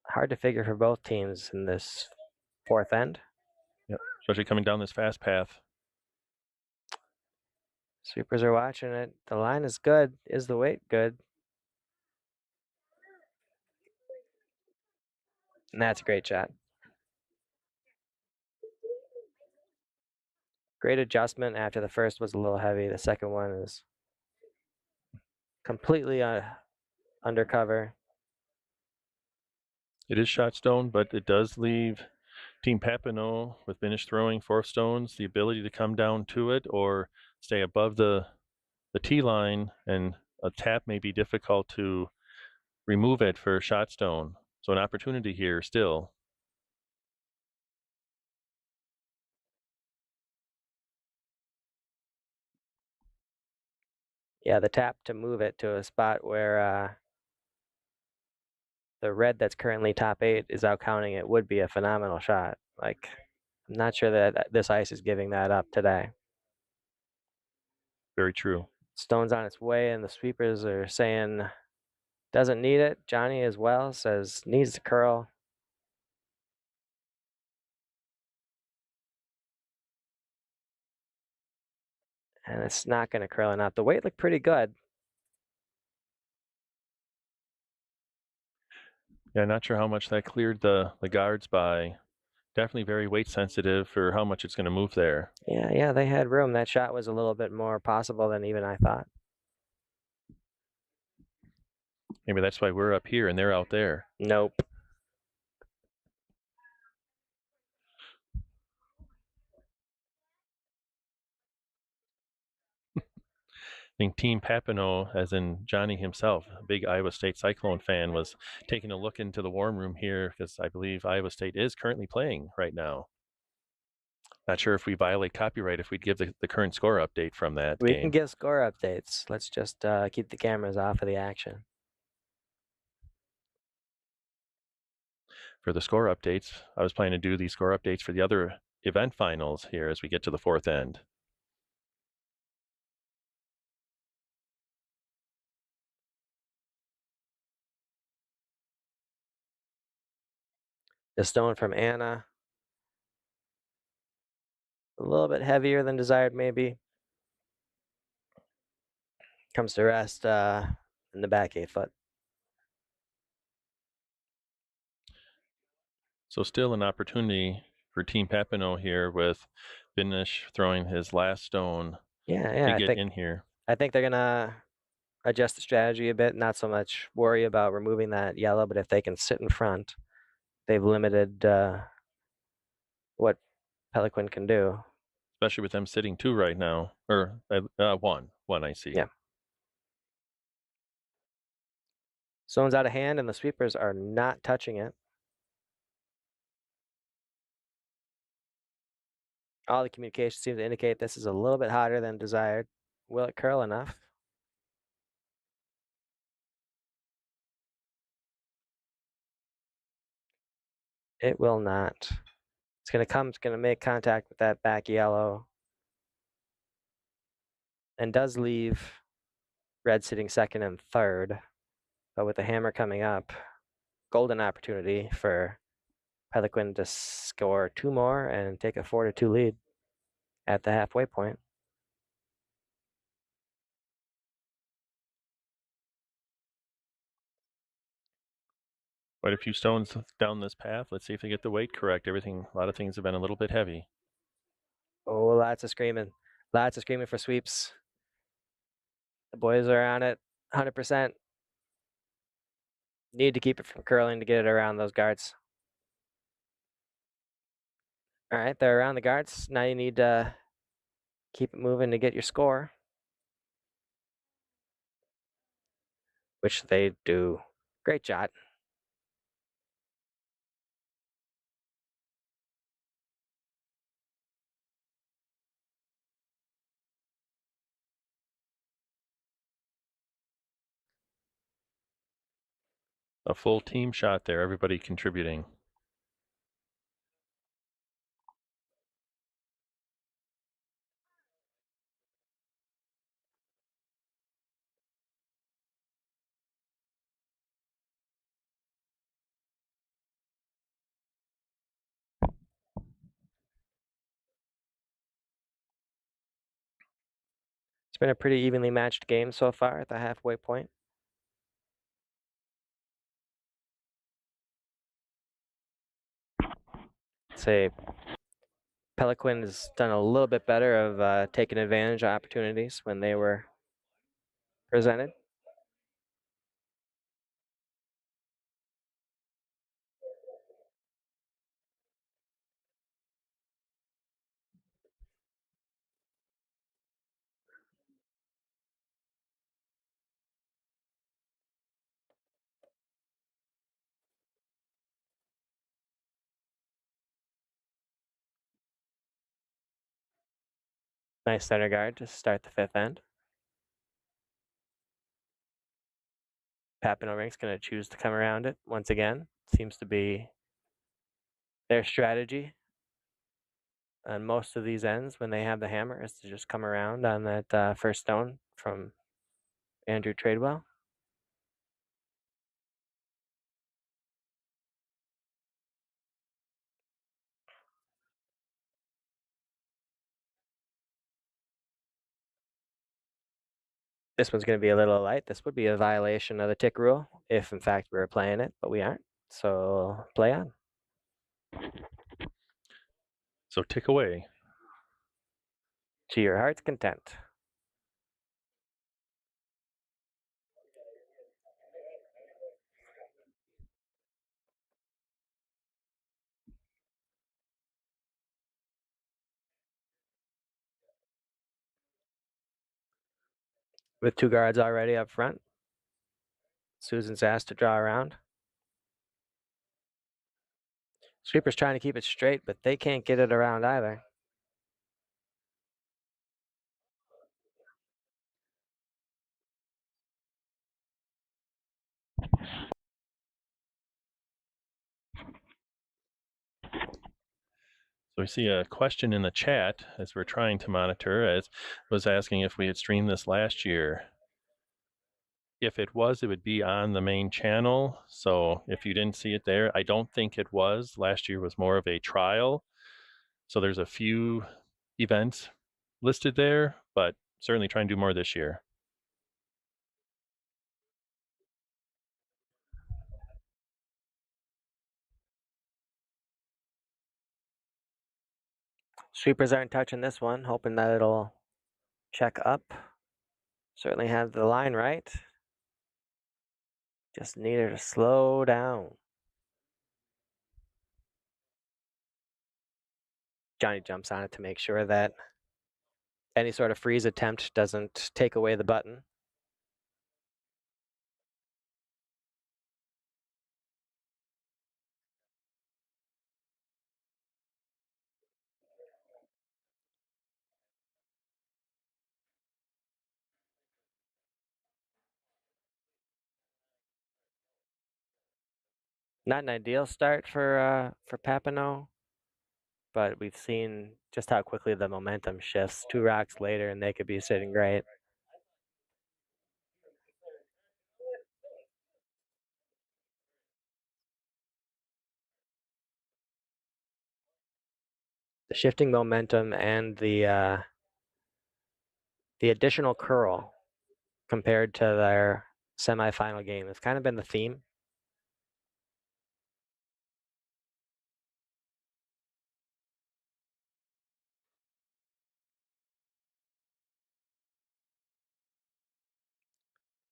hard to figure for both teams in this fourth end. Yep. Especially coming down this fast path. Sweepers are watching it. The line is good. Is the weight good? And that's a great shot. Great adjustment after the first was a little heavy. The second one is completely undercover. It is shot stone, but it does leave Team Papineau with finished throwing 4 stones the ability to come down to it or stay above the tee line, and a tap may be difficult to remove it for shot stone. So an opportunity here still. Yeah, the tap to move it to a spot where the red that's currently top 8 is out counting it would be a phenomenal shot. Like, I'm not sure that this ice is giving that up today. Very true. Stone's on its way, and the sweepers are saying doesn't need it. Johnny as well says needs to curl. And it's not going to curl enough. The weight looked pretty good. Yeah, not sure how much that cleared the guards by. Definitely very weight sensitive for how much it's going to move there. Yeah, they had room. That shot was a little bit more possible than even I thought. Maybe that's why we're up here and they're out there. Nope. I think Team Papineau, as in Johnny himself, a big Iowa State Cyclone fan, was taking a look into the warm room here because I believe Iowa State is currently playing right now. Not sure if we violate copyright if we'd give the current score update from that We game. can give score updates. Let's just keep the cameras off of the action. For the score updates, I was planning to do the score updates for the other event finals here as we get to the fourth end. The stone from Anna. A little bit heavier than desired, maybe. Comes to rest in the back 8 foot. So still an opportunity for Team Papineau here with Binish throwing his last stone Yeah, to get in here. I think they're gonna adjust the strategy a bit, not so much worry about removing that yellow, but if they can sit in front, they've limited what Peloquin can do. Especially with them sitting 2 right now, or 1 I see. Yeah. Stone's out of hand, and the sweepers are not touching it. All the communication seems to indicate this is a little bit hotter than desired. Will it curl enough? It will not. It's gonna make contact with that back yellow. And does leave red sitting second and third. But with the hammer coming up, golden opportunity for Peloquin to score 2 more and take a 4-2 lead at the halfway point. Quite a few stones down this path. Let's see if they get the weight correct. A lot of things have been a little bit heavy. Oh, lots of screaming. Lots of screaming for sweeps. The boys are on it 100%. Need to keep it from curling to get it around those guards. All right, they're around the guards. Now you need to keep it moving to get your score, which they do. Great shot. A full team shot there, everybody contributing. It's been a pretty evenly matched game so far at the halfway point. Say Peloquin has done a little bit better of taking advantage of opportunities when they were presented. Nice center guard to start the fifth end. Papineau-Milwaukee's going to choose to come around it once again. Seems to be their strategy on most of these ends when they have the hammer is to just come around on that first stone from Andrew Tradewell. This one's going to be a little light. This would be a violation of the tick rule if, in fact, we were playing it, but we aren't. So play on. So tick away. To your heart's content. With 2 guards already up front, Susan's asked to draw around. Sweeper's trying to keep it straight, but they can't get it around either. So we see a question in the chat as we're trying to monitor, as was asking if we had streamed this last year. If it was, it would be on the main channel. So if you didn't see it there, I don't think it was. Last year was more of a trial. So there's a few events listed there, but certainly try and do more this year. Sweepers aren't touching this one, hoping that it'll check up. Certainly have the line right. Just need her to slow down. Johnny jumps on it to make sure that any sort of freeze attempt doesn't take away the button. Not an ideal start for Papineau, but we've seen just how quickly the momentum shifts. 2 rocks later, and they could be sitting great. The shifting momentum and the additional curl compared to their semifinal game has kind of been the theme.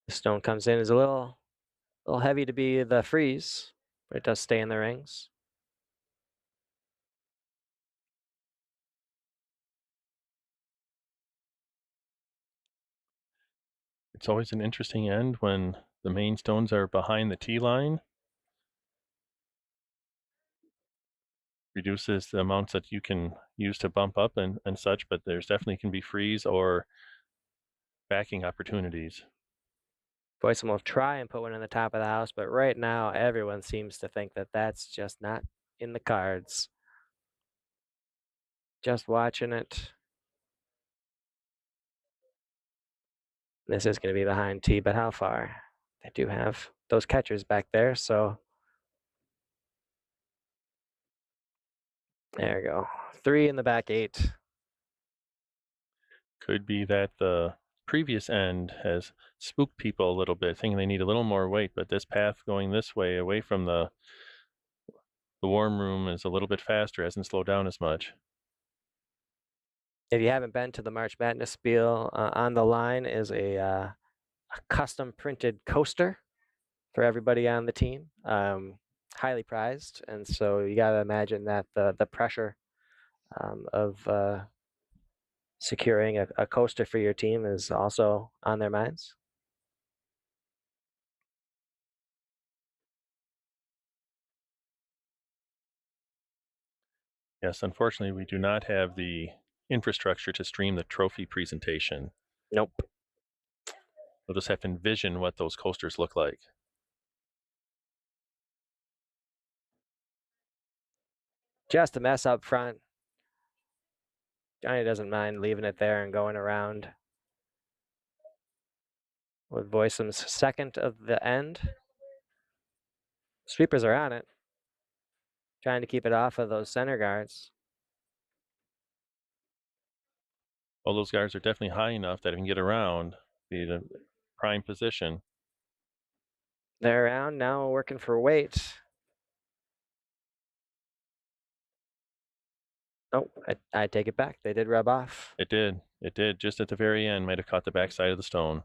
The stone comes in is a little heavy to be the freeze, but it does stay in the rings. It's always an interesting end when the main stones are behind the tee line. Reduces the amounts that you can use to bump up and such, but there's definitely can be freeze or backing opportunities. Boyson will try and put one in the top of the house, but right now everyone seems to think that that's just not in the cards. Just watching it. This is going to be behind tee, but how far? They do have those catchers back there, so there we go. 3 in the back 8. Could be that the previous end has spooked people a little bit, thinking they need a little more weight, but this path going this way away from the warm room is a little bit faster, hasn't slowed down as much. If you haven't been to the March Madness Spiel, on the line is a custom printed coaster for everybody on the team. Highly prized, and so you got to imagine that the pressure of securing a coaster for your team is also on their minds. Yes, unfortunately, we do not have the infrastructure to stream the trophy presentation. Nope. We'll just have to envision what those coasters look like. Just a mess up front. Johnny doesn't mind leaving it there and going around with Boysum's second of the end. Sweepers are on it, trying to keep it off of those center guards. Well, those guards are definitely high enough that it can get around, be the prime position. They're around now, working for weight. Oh, I take it back. They did rub off. It did. It did. Just at the very end, might have caught the backside of the stone.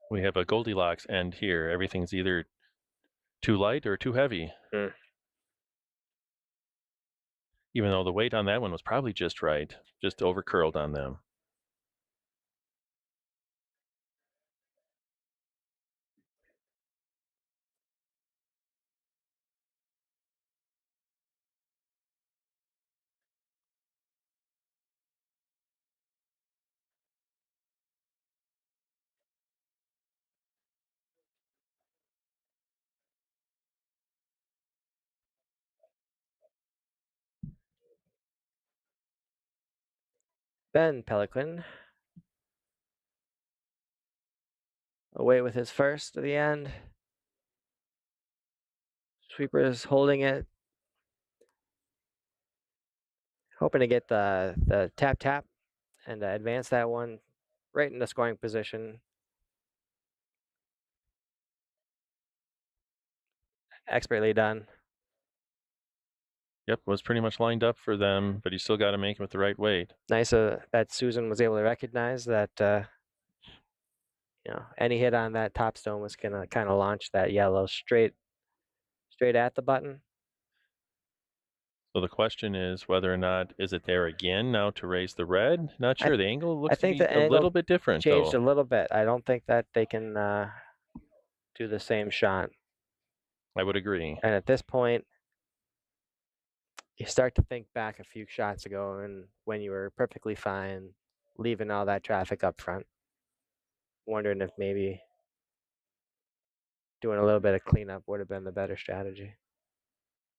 We have a Goldilocks end here. Everything's either too light or too heavy. Even though the weight on that one was probably just right, just over curled on them. Ben Peloquin away with his first at the end. Sweepers holding it, hoping to get the tap and advance that one right into scoring position. Expertly done. Yep, was pretty much lined up for them, but you still got to make him with the right weight. Nice that Susan was able to recognize that any hit on that top stone was gonna kind of launch that yellow straight at the button. So the question is whether or not is it there again now to raise the red? Not I sure. The angle I looks to think be the a little angle bit different changed a though. little bit. I don't think that they can do the same shot. I would agree. And at this point, you start to think back a few shots ago and when you were perfectly fine, leaving all that traffic up front, wondering if maybe doing a little bit of cleanup would have been the better strategy.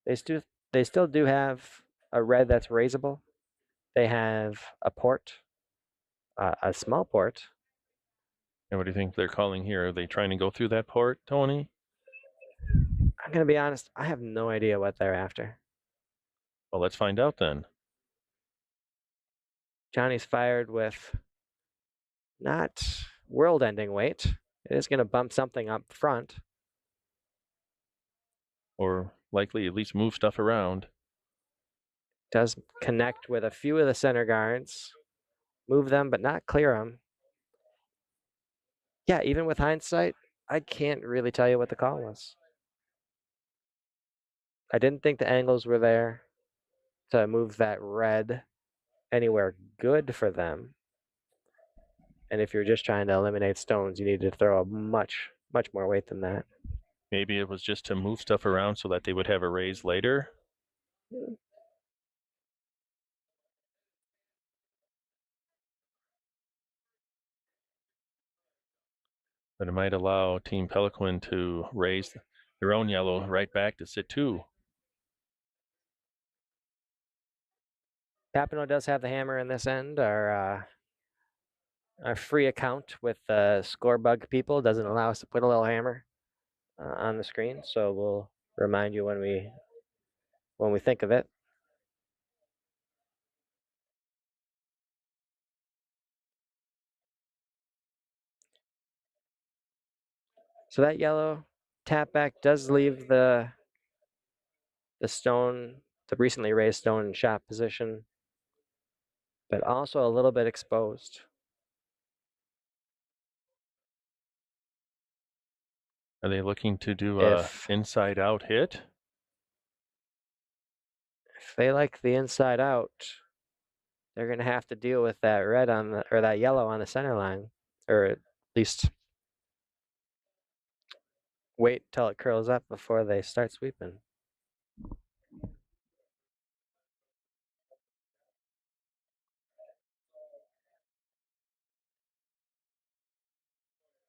They still they still do have a red that's raisable. They have a port, a small port. And what do you think they're calling here? Are they trying to go through that port, Tony? I'm gonna be honest, I have no idea what they're after. Well, let's find out then. Johnny's fired with not world-ending weight. It is gonna bump something up front. Or likely at least move stuff around. Does connect with a few of the center guards, move them but not clear them. Yeah, even with hindsight, I can't really tell you what the call was. I didn't think the angles were there to move that red anywhere good for them. And if you're just trying to eliminate stones, you need to throw a much more weight than that. Maybe it was just to move stuff around so that they would have a raise later. But it might allow Team Peloquin to raise their own yellow right back to sit two. Papineau does have the hammer in this end. Our free account with Scorebug people doesn't allow us to put a little hammer on the screen, so we'll remind you when we think of it. So that yellow tap back does leave the stone, the recently raised stone in shot position, but also a little bit exposed. Are they looking to do a inside out hit? If they like the inside out, they're gonna have to deal with that red on the or that yellow on the center line, or at least wait till it curls up before they start sweeping.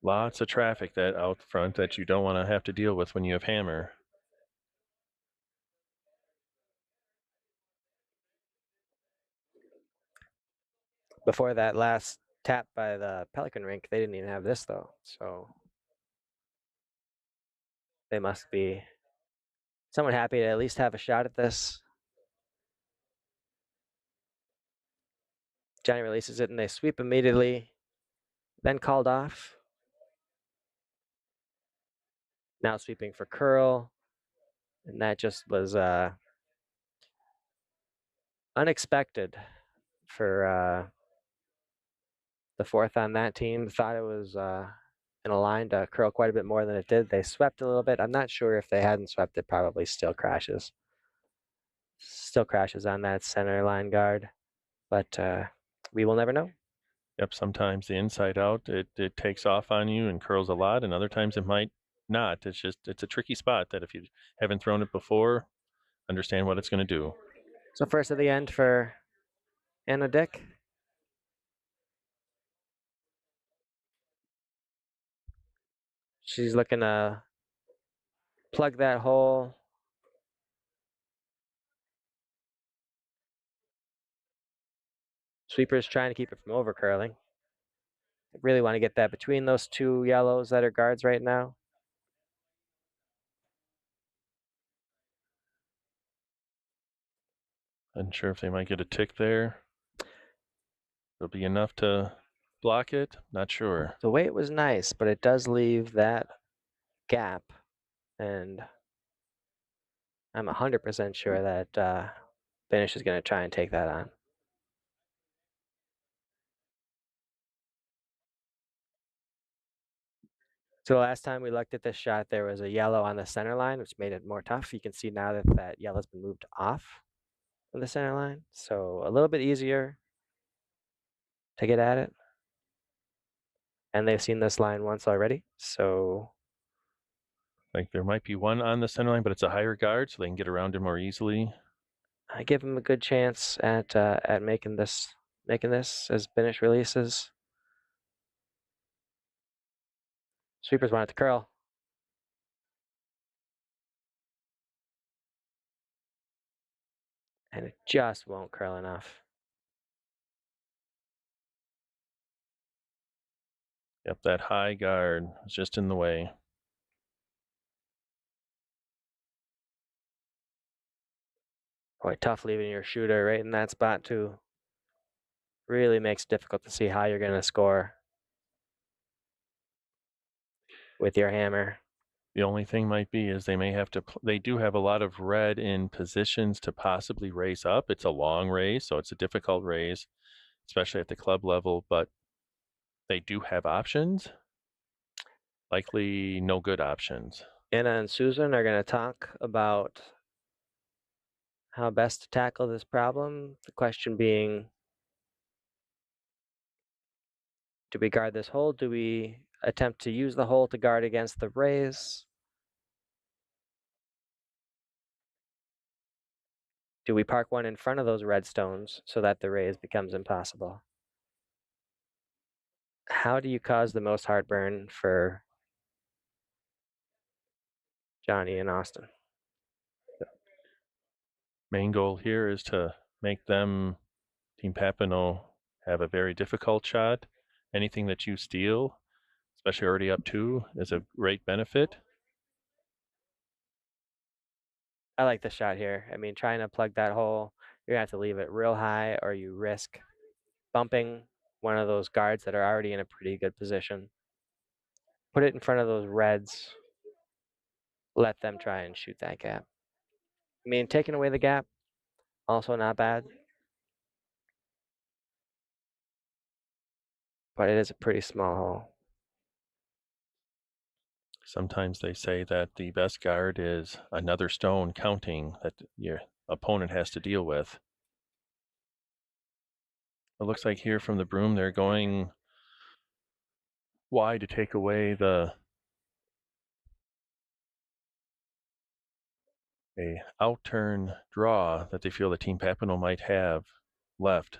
Lots of traffic that out front that you don't want to have to deal with when you have hammer. Before that last tap by the Pelican rink, they didn't even have this though, so they must be somewhat happy to at least have a shot at this. Johnny releases it and they sweep immediately, then called off. Now sweeping for curl, and that just was unexpected for the fourth on that team. Thought it was in a line to curl quite a bit more than it did. They swept a little bit. I'm not sure if they hadn't swept, it probably still crashes. Still crashes on that center line guard, but we will never know. Yep, sometimes the inside out, it takes off on you and curls a lot, and other times it might not. It's a tricky spot that if you haven't thrown it before, understand what it's going to do. So first of the end for Anna Dick. She's looking to plug that hole. Sweeper's trying to keep it from over curling. Really want to get that between those two yellows that are guards right now. Unsure if they might get a tick there. It'll be enough to block it. Not sure. The weight was nice, but it does leave that gap, and I'm 100% sure that Finish is going to try and take that on. So the last time we looked at this shot, there was a yellow on the center line, which made it more tough. You can see now that that yellow's been moved off of the center line, so a little bit easier to get at it. And they've seen this line once already, so Like there might be one on the center line, but it's a higher guard, so they can get around it more easily. I give them a good chance at making this as Binish releases. Sweepers want it to curl. And it just won't curl enough. Yep, that high guard is just in the way. Boy, tough leaving your shooter right in that spot too. Really makes it difficult to see how you're going to score with your hammer. The only thing might be is they may have to, they do have a lot of red in positions to possibly raise up. It's a long raise, so it's a difficult raise, especially at the club level, but they do have options. Likely no good options. Anna and Susan are going to talk about how best to tackle this problem. The question being, do we guard this hole? Do we attempt to use the hole to guard against the raise? Do we park one in front of those red stones so that the raise becomes impossible? How do you cause the most heartburn for Johnny and Austin? Main goal here is to make them, Team Papineau, have a very difficult shot. Anything that you steal, especially already up 2, is a great benefit. I like the shot here. I mean, trying to plug that hole, you're gonna have to leave it real high or you risk bumping one of those guards that are already in a pretty good position. Put it in front of those reds. Let them try and shoot that gap. I mean, taking away the gap, also not bad. But it is a pretty small hole. Sometimes they say that the best guard is another stone counting that your opponent has to deal with. It looks like here from the broom they're going wide to take away a outturn draw that they feel the Team Papineau might have left.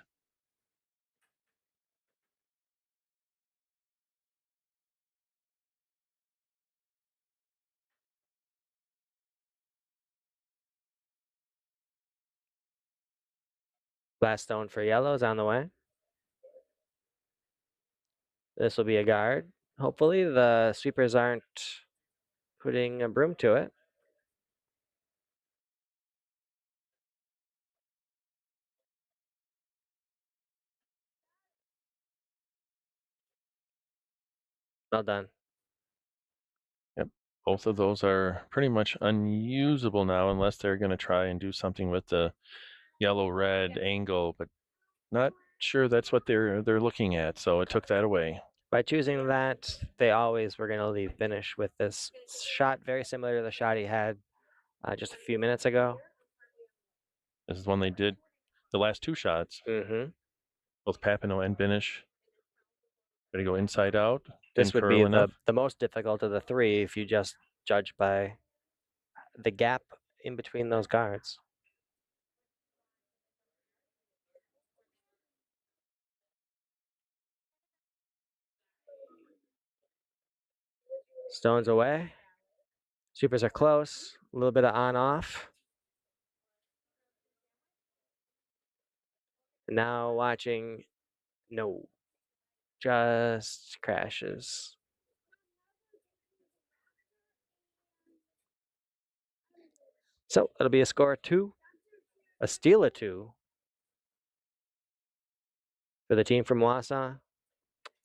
Last stone for yellow is on the way. This will be a guard. Hopefully the sweepers aren't putting a broom to it. Well done. Yep, both of those are pretty much unusable now unless they're going to try and do something with the yellow-red angle, but not sure that's what they're looking at, so it took that away. By choosing that, they always were going to leave Finish with this shot very similar to the shot he had just a few minutes ago. This is when they did the last 2 shots. Mm-hmm. Both Papineau and Binish. Going to go inside out. This Didn't would be curl enough. the most difficult of the 3 if you just judge by the gap in between those guards. Stones away. Sweepers are close. A little bit of on-off. Now watching, no, just crashes. So it'll be a score of 2, a steal of 2 for the team from Wausau.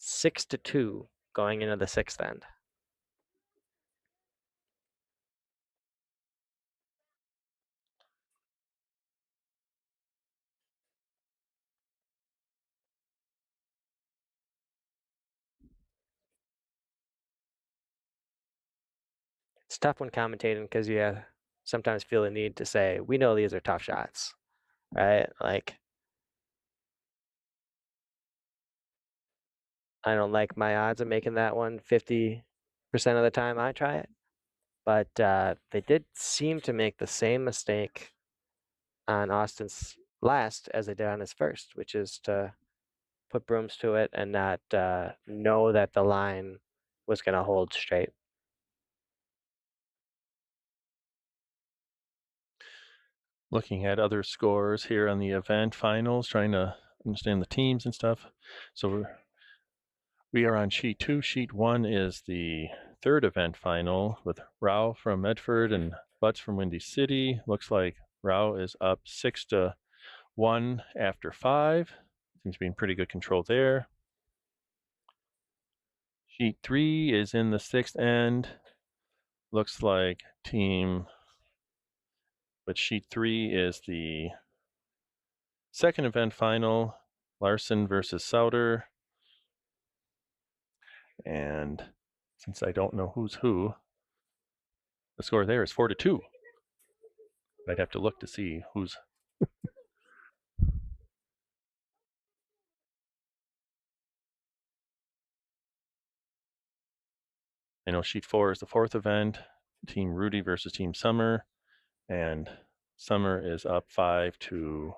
6-2 going into the 6th end. It's tough when commentating because you sometimes feel the need to say, "We know these are tough shots," right? Like, I don't like my odds of making that one 50% of the time I try it, but they did seem to make the same mistake on Austin's last as they did on his first, which is to put brooms to it and not know that the line was going to hold straight. Looking at other scores here on the event finals, trying to understand the teams and stuff. So we are on sheet 2. Sheet 1 is the third event final with Rao from Medford and Butts from Windy City. Looks like Rao is up 6-1 after 5. Seems to be in pretty good control there. Sheet 3 is in the 6th end. Looks like but sheet 3 is the second event final, Larsen versus Sauter. And since I don't know who's who, the score there is 4-2. I'd have to look to see who's. I know sheet 4 is the fourth event, Team Rudy versus Team Summer, and Summer is up 5-1.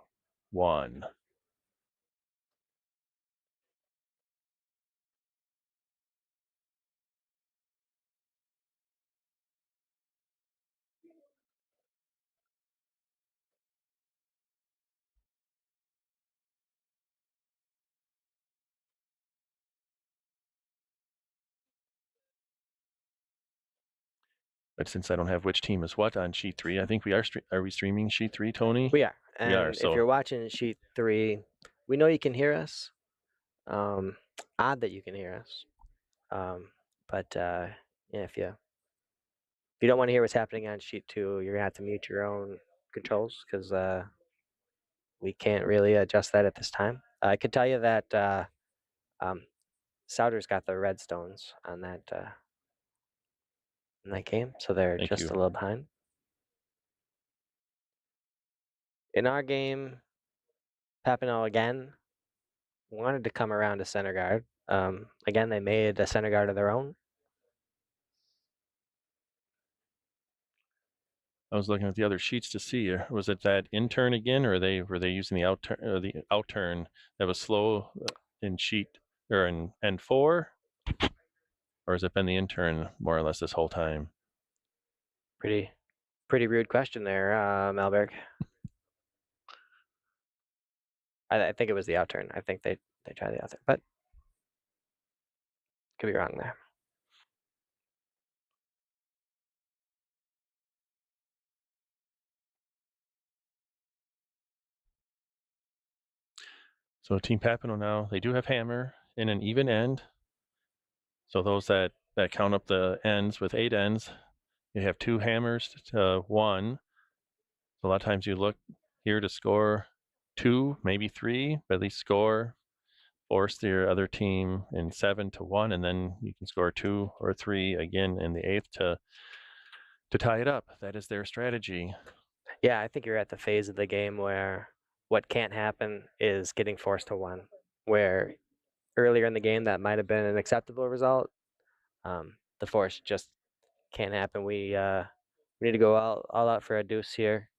But since I don't have which team is what on sheet 3, I think we are we streaming sheet 3, Tony? We are. We are, And if so you're watching sheet 3, we know you can hear us. Odd that you can hear us. But yeah, if you don't want to hear what's happening on sheet 2, you're gonna have to mute your own controls because we can't really adjust that at this time. I could tell you that Souter's got the Redstones on that in that game, so they're thank just you. a little behind. In our game, Papineau again wanted to come around to center guard. Again, they made a center guard of their own. I was looking at the other sheets to see, was it that intern again, or were they using the outturn that was slow in sheet or in N4, or has it been the intern more or less this whole time? Pretty rude question there, Malberg. I think it was the outturn. I think they tried the outturn, but could be wrong there. So Team Papineau now, they do have hammer in an even end. So those that count up the ends with 8 ends, you have 2 hammers to 1. So a lot of times you look here to score 2, maybe 3, but at least score, force your other team in 7-1, and then you can score 2 or 3 again in the 8th to tie it up. That is their strategy. Yeah, I think you're at the phase of the game where what can't happen is getting forced to 1, where earlier in the game that might have been an acceptable result. The force just can't happen. We need to go all out for a deuce here.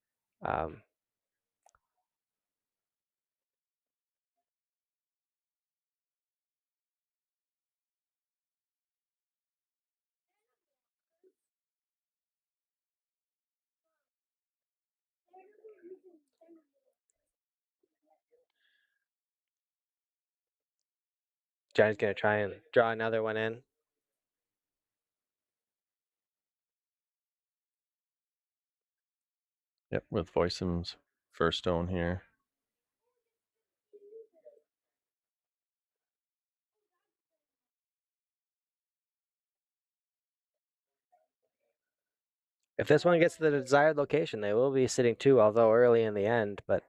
Johnny's gonna try and draw another one in. Yep, with Voisem's first stone here. If this one gets to the desired location, they will be sitting 2, although early in the end, but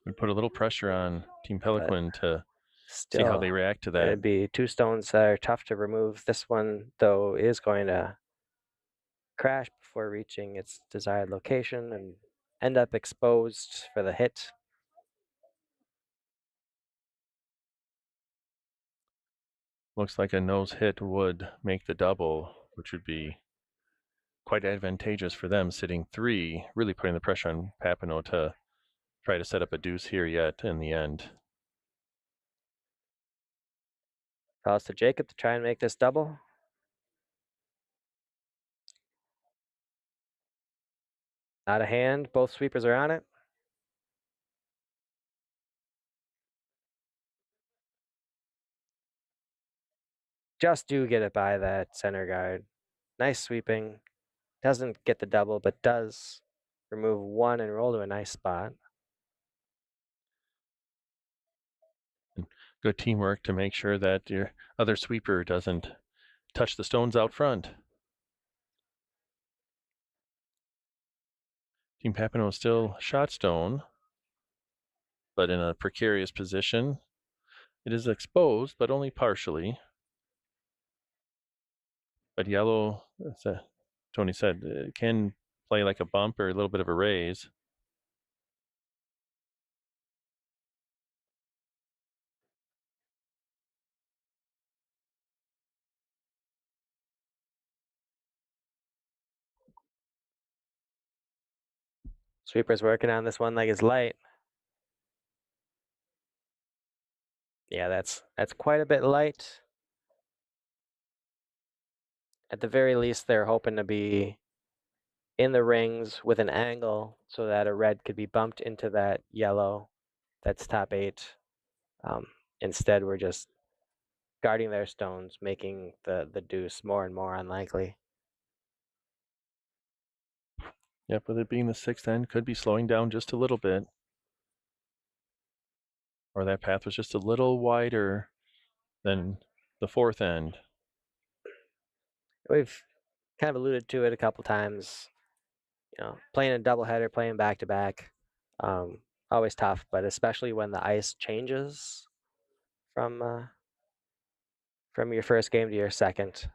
We put a little pressure on Team Peloquin to See how Still, they react to that. it'd be two stones that are tough to remove. This one, though, is going to crash before reaching its desired location and end up exposed for the hit. Looks like a nose hit would make the double, which would be quite advantageous for them, sitting 3, really putting the pressure on Papineau to try to set up a deuce here yet in the end. Calls to Jacob to try and make this double. Not a hand. Both sweepers are on it. Just do get it by that center guard. Nice sweeping. Doesn't get the double, but does remove one and roll to a nice spot. And good teamwork to make sure that your other sweeper doesn't touch the stones out front. Team Papineau is still shot stone, but in a precarious position. It is exposed, but only partially. But yellow, as Tony said, it can play like a bump or a little bit of a raise. Sweeper's working on this one like it's light. Yeah, that's quite a bit light. At the very least, they're hoping to be in the rings with an angle so that a red could be bumped into that yellow that's top 8. Instead, we're just guarding their stones, making the deuce more and more unlikely. Yep, with it being the 6th end, could be slowing down just a little bit. Or that path was just a little wider than the 4th end. We've kind of alluded to it a couple times. Playing a doubleheader, playing back to back, always tough. But especially when the ice changes from your first game to your second,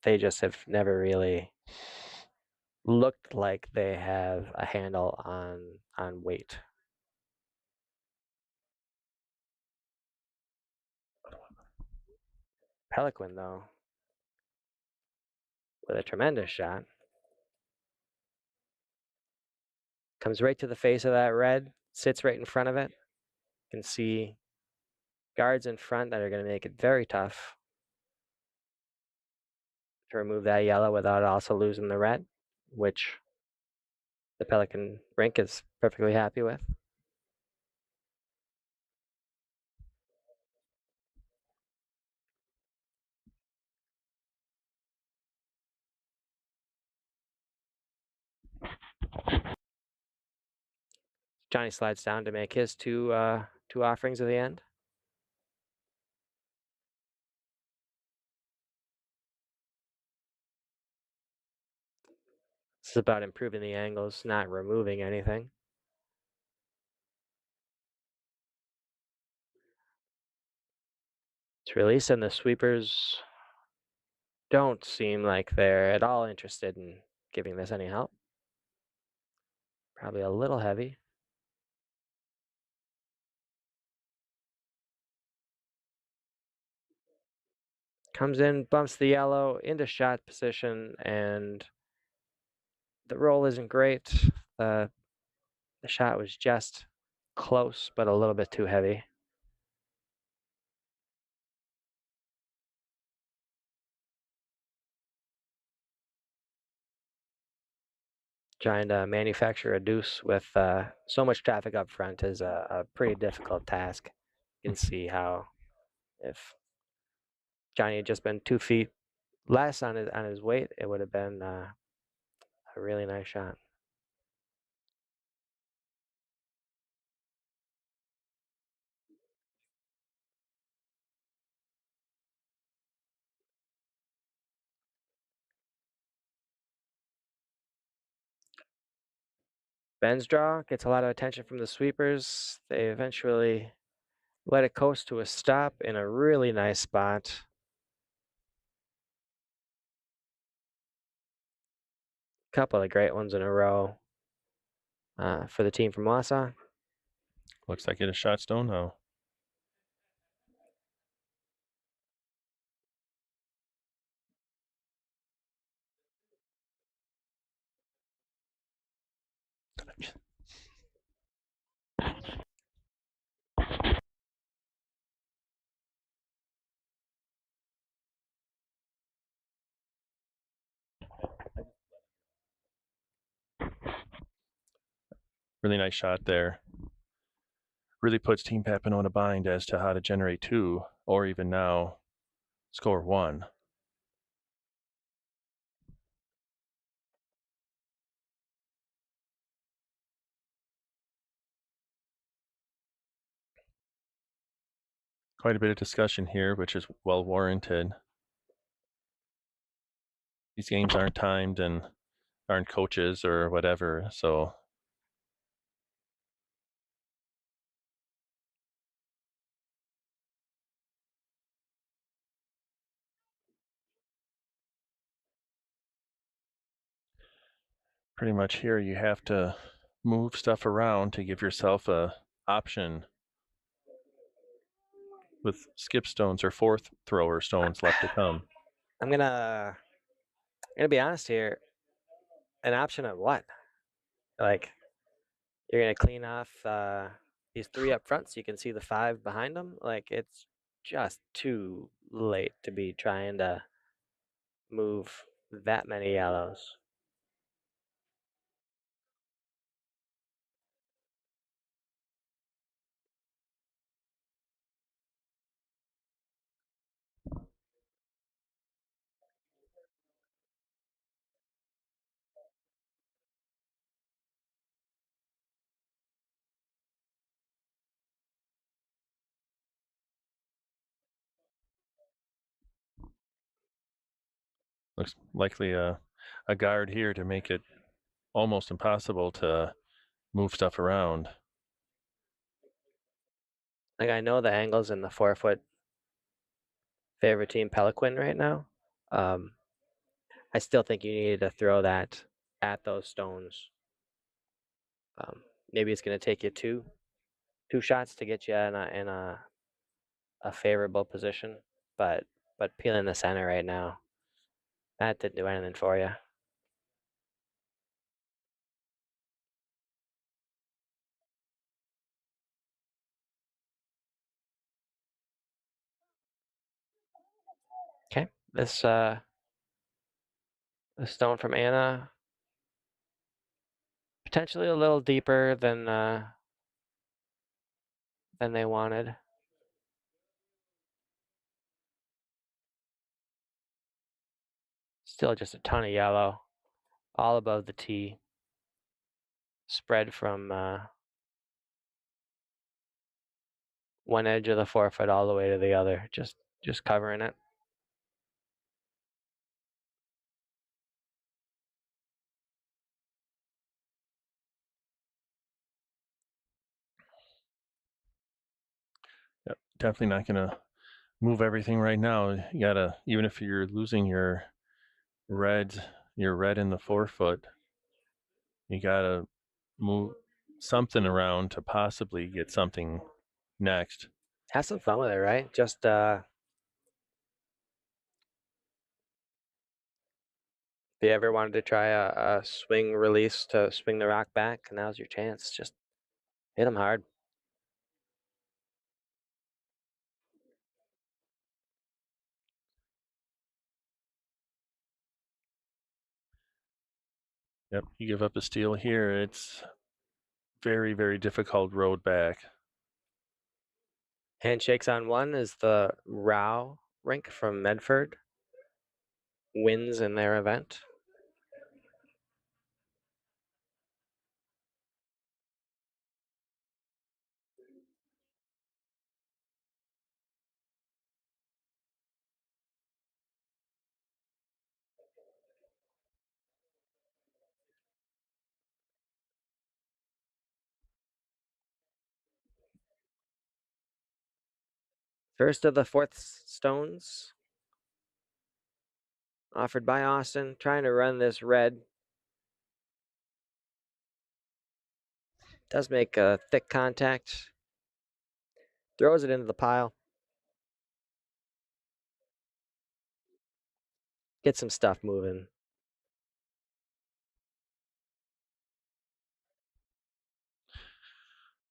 they just have never really looked like they have a handle on weight. Peloquin, though, with a tremendous shot. Comes right to the face of that red, sits right in front of it. You can see guards in front that are going to make it very tough to remove that yellow without also losing the red, which the Pelican rink is perfectly happy with. Johnny slides down to make his two offerings of the end. This is about improving the angles, not removing anything. It's released, and the sweepers don't seem like they're at all interested in giving this any help. Probably a little heavy. Comes in, bumps the yellow into shot position, and the roll isn't great. The shot was just close, but a little bit too heavy. Trying to manufacture a deuce with so much traffic up front is a pretty difficult task. You can see how if Johnny had just been 2 feet less on his weight, it would have been a really nice shot. Ben's draw gets a lot of attention from the sweepers. They eventually Let it coast to a stop in a really nice spot. Couple of great ones in a row for the team from Wausau. Looks like it is shot stone now. Really nice shot there. Really puts Team Papineau in a bind as to how to generate two, or even now score one. Quite a bit of discussion here, which is well warranted. These games aren't timed and aren't coaches or whatever, so pretty much here you have to move stuff around to give yourself a option with skip stones or fourth thrower stones left to come. I'm gonna be honest here. An option of what? Like you're gonna clean off these three up front so you can see the five behind them. Like it's just too late to be trying to move that many yellows. Looks likely a guard here to make it almost impossible to move stuff around. Like I know the angles in the 4 foot favorite team Peloquin right now. Um, I still think you needed to throw that at those stones. Maybe it's gonna take you two shots to get you in a favorable position, but peeling the center right now, that didn't do anything for you. Okay, this stone from Anna, potentially a little deeper than they wanted. Still just a ton of yellow, all above the tee. Spread from one edge of the 4 foot all the way to the other, just covering it. Yep, definitely not going to move everything right now. You gotta, even if you're losing red, your red in the 4 foot, you gotta move something around to possibly get something next. Have some fun with it, right? Just if you ever wanted to try a swing release to swing the rock back, now's your chance. Just hit them hard. Yep, you give up a steal here, it's very, very difficult road back. Handshakes on one is the Rao rink from Medford. Wins in their event. First of the fourth stones offered by Austin, trying to run this red. Does make a thick contact. Throws it into the pile. Get some stuff moving.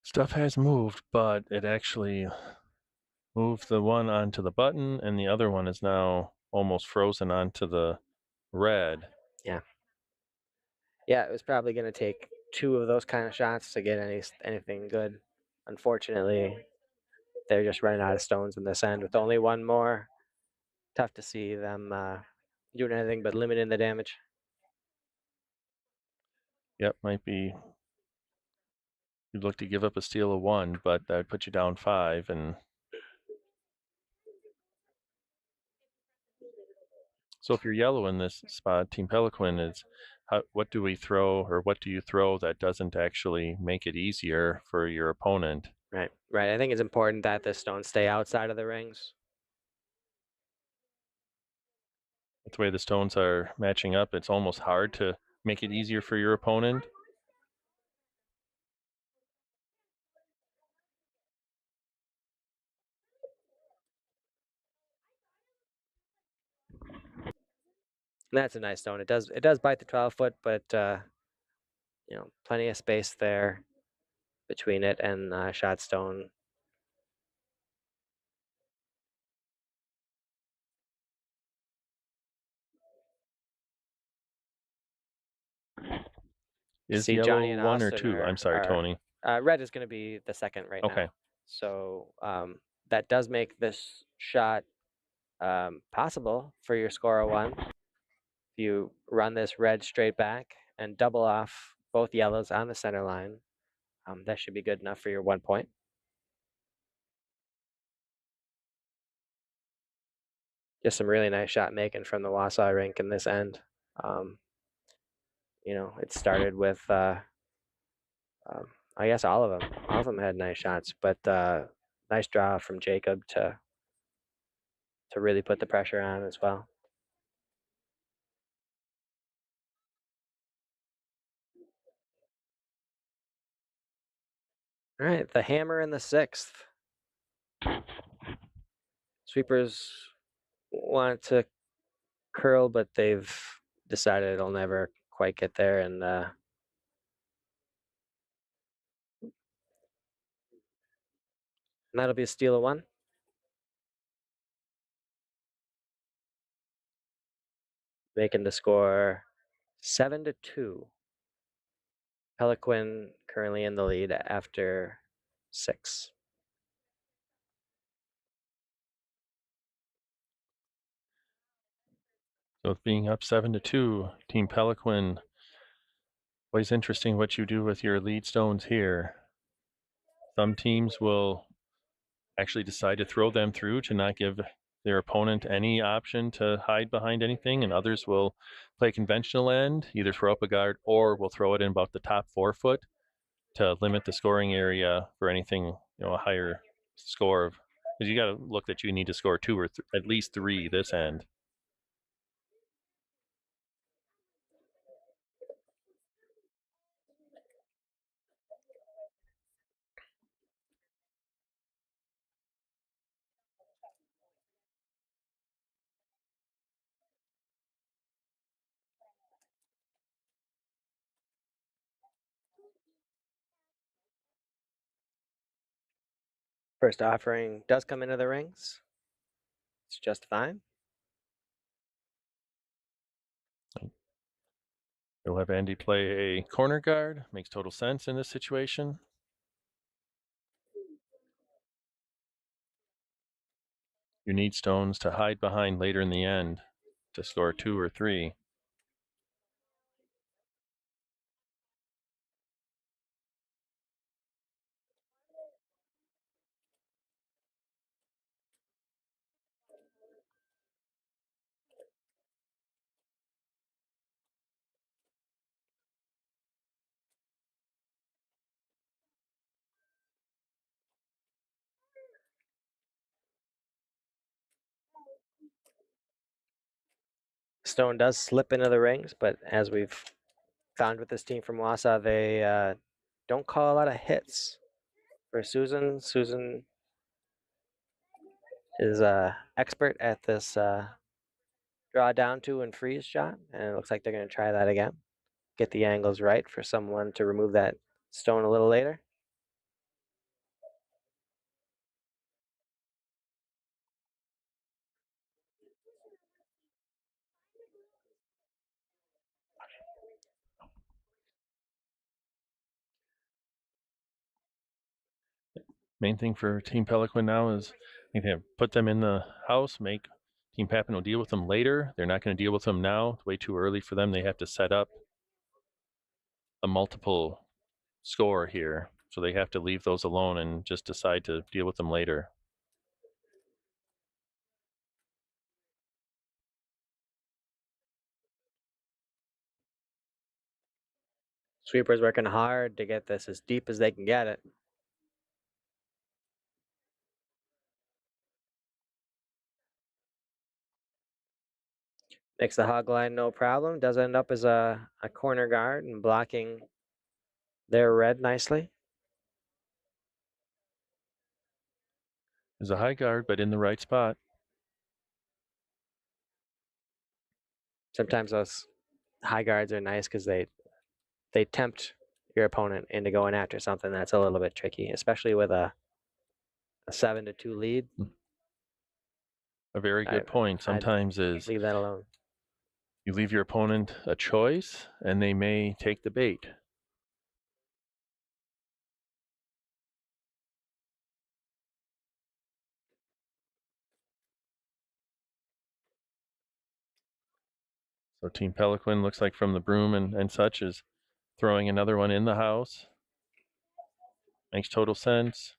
Stuff has moved, but it actually moved the one onto the button, and the other one is now almost frozen onto the red. Yeah. Yeah, it was probably going to take two of those kind of shots to get anything good. Unfortunately, they're just running out of stones in this end with only one more. Tough to see them doing anything but limiting the damage. Yep, might be. You'd look to give up a steal of one, but that would put you down 5, and so if you're yellow in this spot, Team Peloquin is, what do we throw, or what do you throw that doesn't actually make it easier for your opponent? Right, right. I think it's important that the stones stay outside of the rings. With the way the stones are matching up, it's almost hard to make it easier for your opponent. And that's a nice stone. It does bite the 12-foot, but plenty of space there between it and shot stone. Is See, Johnny yellow and 1 or Austin 2? I'm sorry, Tony. red is going to be the second right Okay. now. So that does make this shot possible for your score of 1. If you run this red straight back and double off both yellows on the center line, that should be good enough for your 1 point. Just some really nice shot making from the Wausau rink in this end. It started with I guess all of them. All of them had nice shots, but nice draw from Jacob to really put the pressure on as well. All right, the hammer in the 6th. Sweepers want to curl, but they've decided it'll never quite get there, and that'll be a steal of 1. Making the score 7-2. Peloquin currently in the lead after 6. So with being up 7-2, Team Peloquin, always interesting what you do with your lead stones here. Some teams will actually decide to throw them through to not give their opponent any option to hide behind anything, and others will play conventional end, either throw up a guard or will throw it in about the top 4 foot to limit the scoring area for anything, a higher score of, because you got to look that you need to score 2 or at least 3 this end. First offering does come into the rings. It's just fine. You'll have Andy play a corner guard. Makes total sense in this situation. You need stones to hide behind later in the end to score 2 or 3. Stone does slip into the rings, but as we've found with this team from Wausau, they don't call a lot of hits. For Susan, Susan is expert at this draw down to and freeze shot, and it looks like they're going to try that again. Get the angles right for someone to remove that stone a little later. Main thing for Team Peloquin now is they can put them in the house, make Team Papineau deal with them later. They're not going to deal with them now. It's way too early for them. They have to set up a multiple score here. So they have to leave those alone and just decide to deal with them later. Sweeper's working hard to get this as deep as they can get it. Makes the hog line no problem. Does end up as a corner guard and blocking their red nicely. There's a high guard, but in the right spot. Sometimes those high guards are nice because they tempt your opponent into going after something that's a little bit tricky, especially with a 7-2 lead. A very good point. Sometimes is leave that alone. You leave your opponent a choice, and they may take the bait. So Team Peloquin looks like from the broom and such is throwing another one in the house. Makes total sense.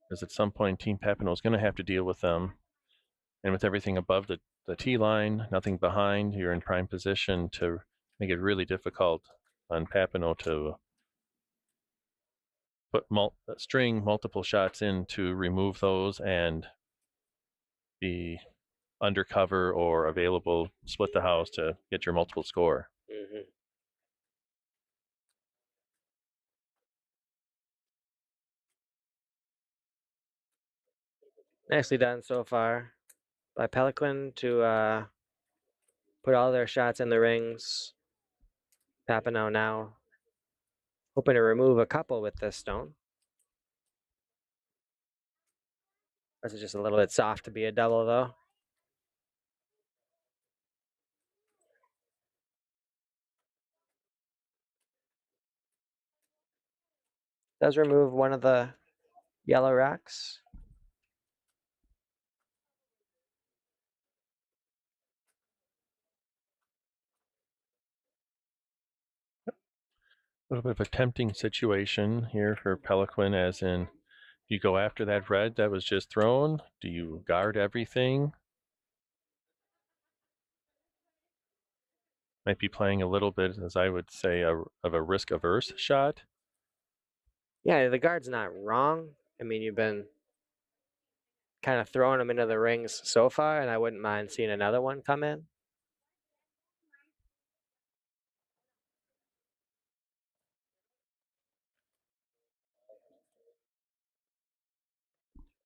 Because at some point, Team Papineau is going to have to deal with them. And with everything above the tee line, nothing behind, you're in prime position to make it really difficult on Papineau to put string multiple shots in to remove those and be undercover or available, split the house to get your multiple score. Mm-hmm. Nicely done so far by Peloquin to put all their shots in the rings. Papineau now hoping to remove a couple with this stone. This is just a little bit soft to be a double, though. Does remove one of the yellow rocks. A little bit of a tempting situation here for Peloquin, as in, do you go after that red that was just thrown? Do you guard everything? Might be playing a little bit, as I would say, of a risk-averse shot. Yeah, the guard's not wrong. I mean, you've been kind of throwing them into the rings so far, and I wouldn't mind seeing another one come in.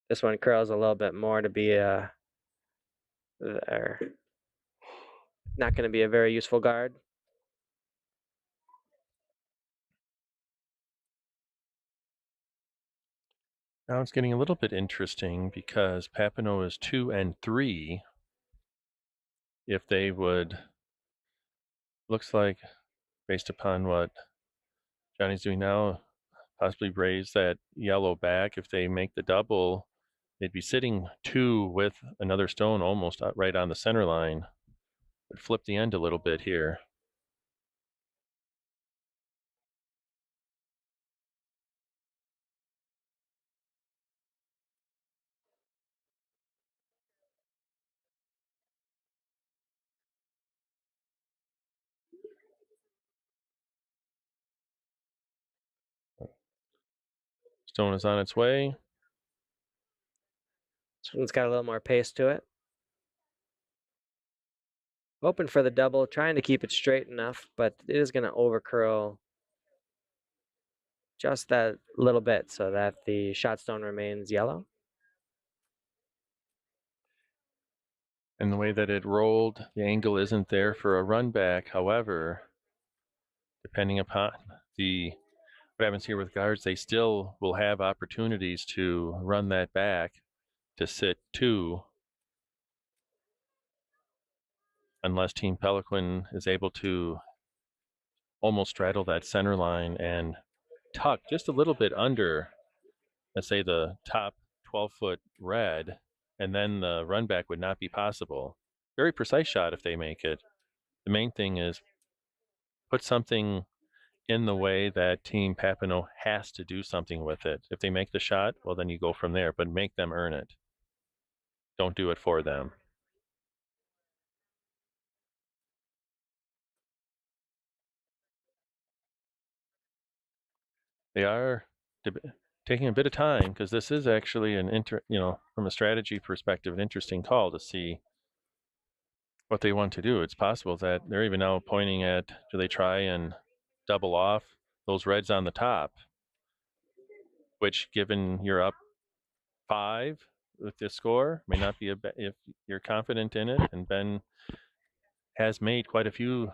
This one curls a little bit more to be not going to be a very useful guard. Now it's getting a little bit interesting because Papineau is 2 and 3. If they would, looks like, based upon what Johnny's doing now, possibly raise that yellow back. If they make the double, they'd be sitting 2 with another stone almost right on the center line. Would flip the end a little bit here. Stone is on its way. This one's got a little more pace to it. Hoping for the double, trying to keep it straight enough, but it is going to overcurl just that little bit so that the shot stone remains yellow. And the way that it rolled, the angle isn't there for a run back. However, depending upon what happens here with guards, they still will have opportunities to run that back to sit 2, unless Team Peloquin is able to almost straddle that center line and tuck just a little bit under, let's say, the top 12-foot red, and then the run back would not be possible. Very precise shot if they make it. The main thing is put something in the way that Team Papineau has to do something with it. If they make the shot, well, then you go from there, but make them earn it. Don't do it for them. They are taking a bit of time because this is actually from a strategy perspective, an interesting call to see what they want to do. It's possible that they're even now pointing at, do they try and double off those reds on the top, which, given you're up 5 with this score, may not be if you're confident in it. And Ben has made quite a few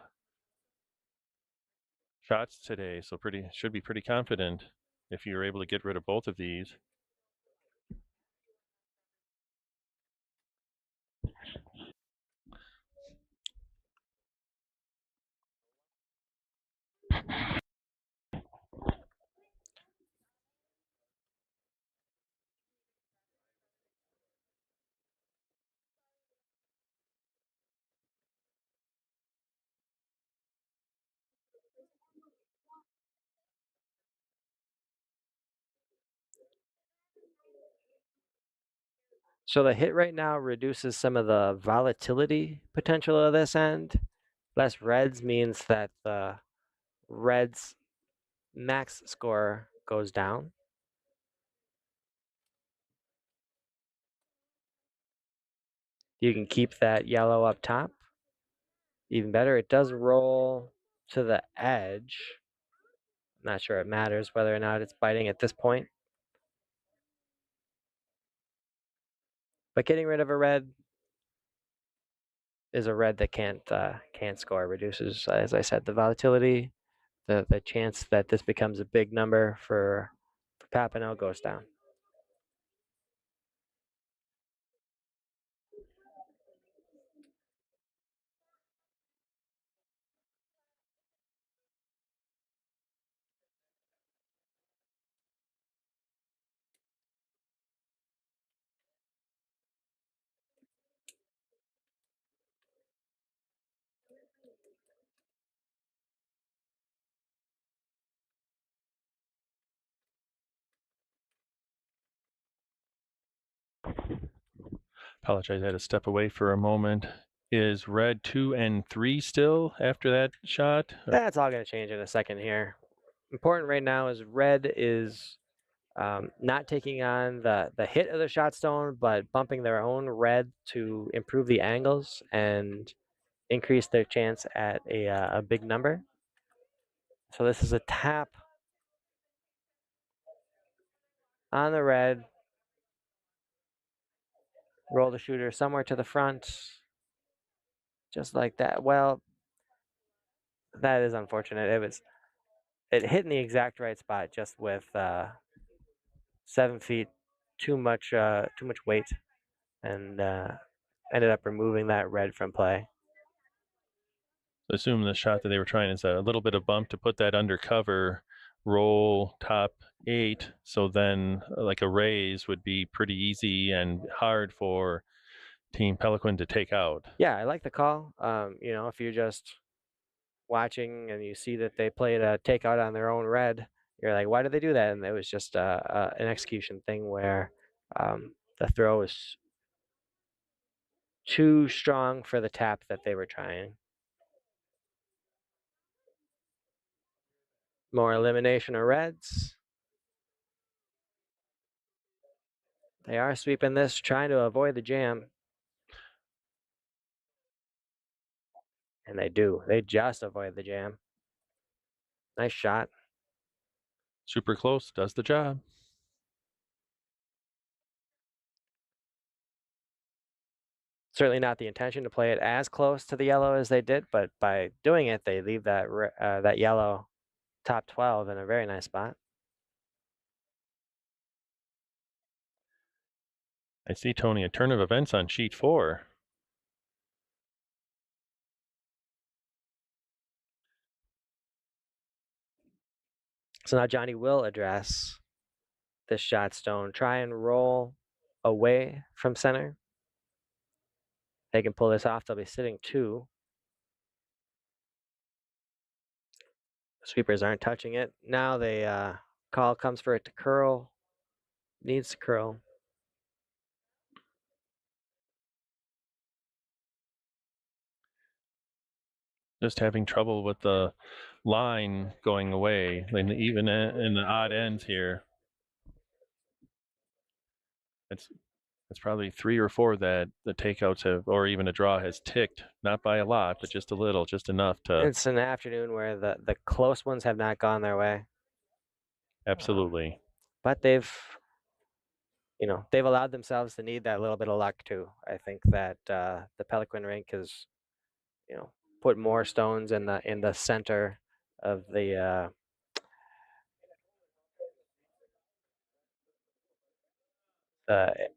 shots today, so should be pretty confident if you're able to get rid of both of these. So the hit right now reduces some of the volatility potential of this end. Less reds means that the reds max score goes down. You can keep that yellow up top. Even better, it does roll to the edge. I'm not sure it matters whether or not it's biting at this point. But getting rid of a red is a red that can't score. Reduces, as I said, the volatility, the chance that this becomes a big number for Papineau goes down. Apologize, I had to step away for a moment. Is red 2 and 3 still after that shot? That's all going to change in a second here. Important right now is red is not taking on the hit of the shot stone, but bumping their own red to improve the angles and increase their chance at a big number. So this is a tap on the red. Roll the shooter somewhere to the front, just like that. Well, that is unfortunate. It hit in the exact right spot, just with 7 feet too much weight, and ended up removing that red from play. Assume the shot that they were trying is a little bit of bump to put that under cover, roll top 8, so then like a raise would be pretty easy and hard for Team Peloquin to take out. Yeah, I like the call. If you're just watching and you see that they played a takeout on their own red, you're like, why did they do that? And it was just an execution thing where the throw was too strong for the tap that they were trying. More elimination of reds. They are sweeping this, trying to avoid the jam. And they do. They just avoid the jam. Nice shot. Super close, does the job. Certainly not the intention to play it as close to the yellow as they did, but by doing it, they leave that yellow top 12 in a very nice spot. I see, Tony, a turn of events on sheet 4. So now Johnny will address this shot stone, try and roll away from center. They can pull this off. They'll be sitting 2. Sweepers aren't touching it. Now they call comes for it to curl. Needs to curl. Just having trouble with the line going away, and even in the odd ends here. It's probably 3 or 4 that the takeouts have, or even a draw has ticked, not by a lot, but just a little, just enough to. It's an afternoon where the close ones have not gone their way. Absolutely. But they've allowed themselves to need that little bit of luck too. I think that the Peloquin rink has, put more stones in the center of the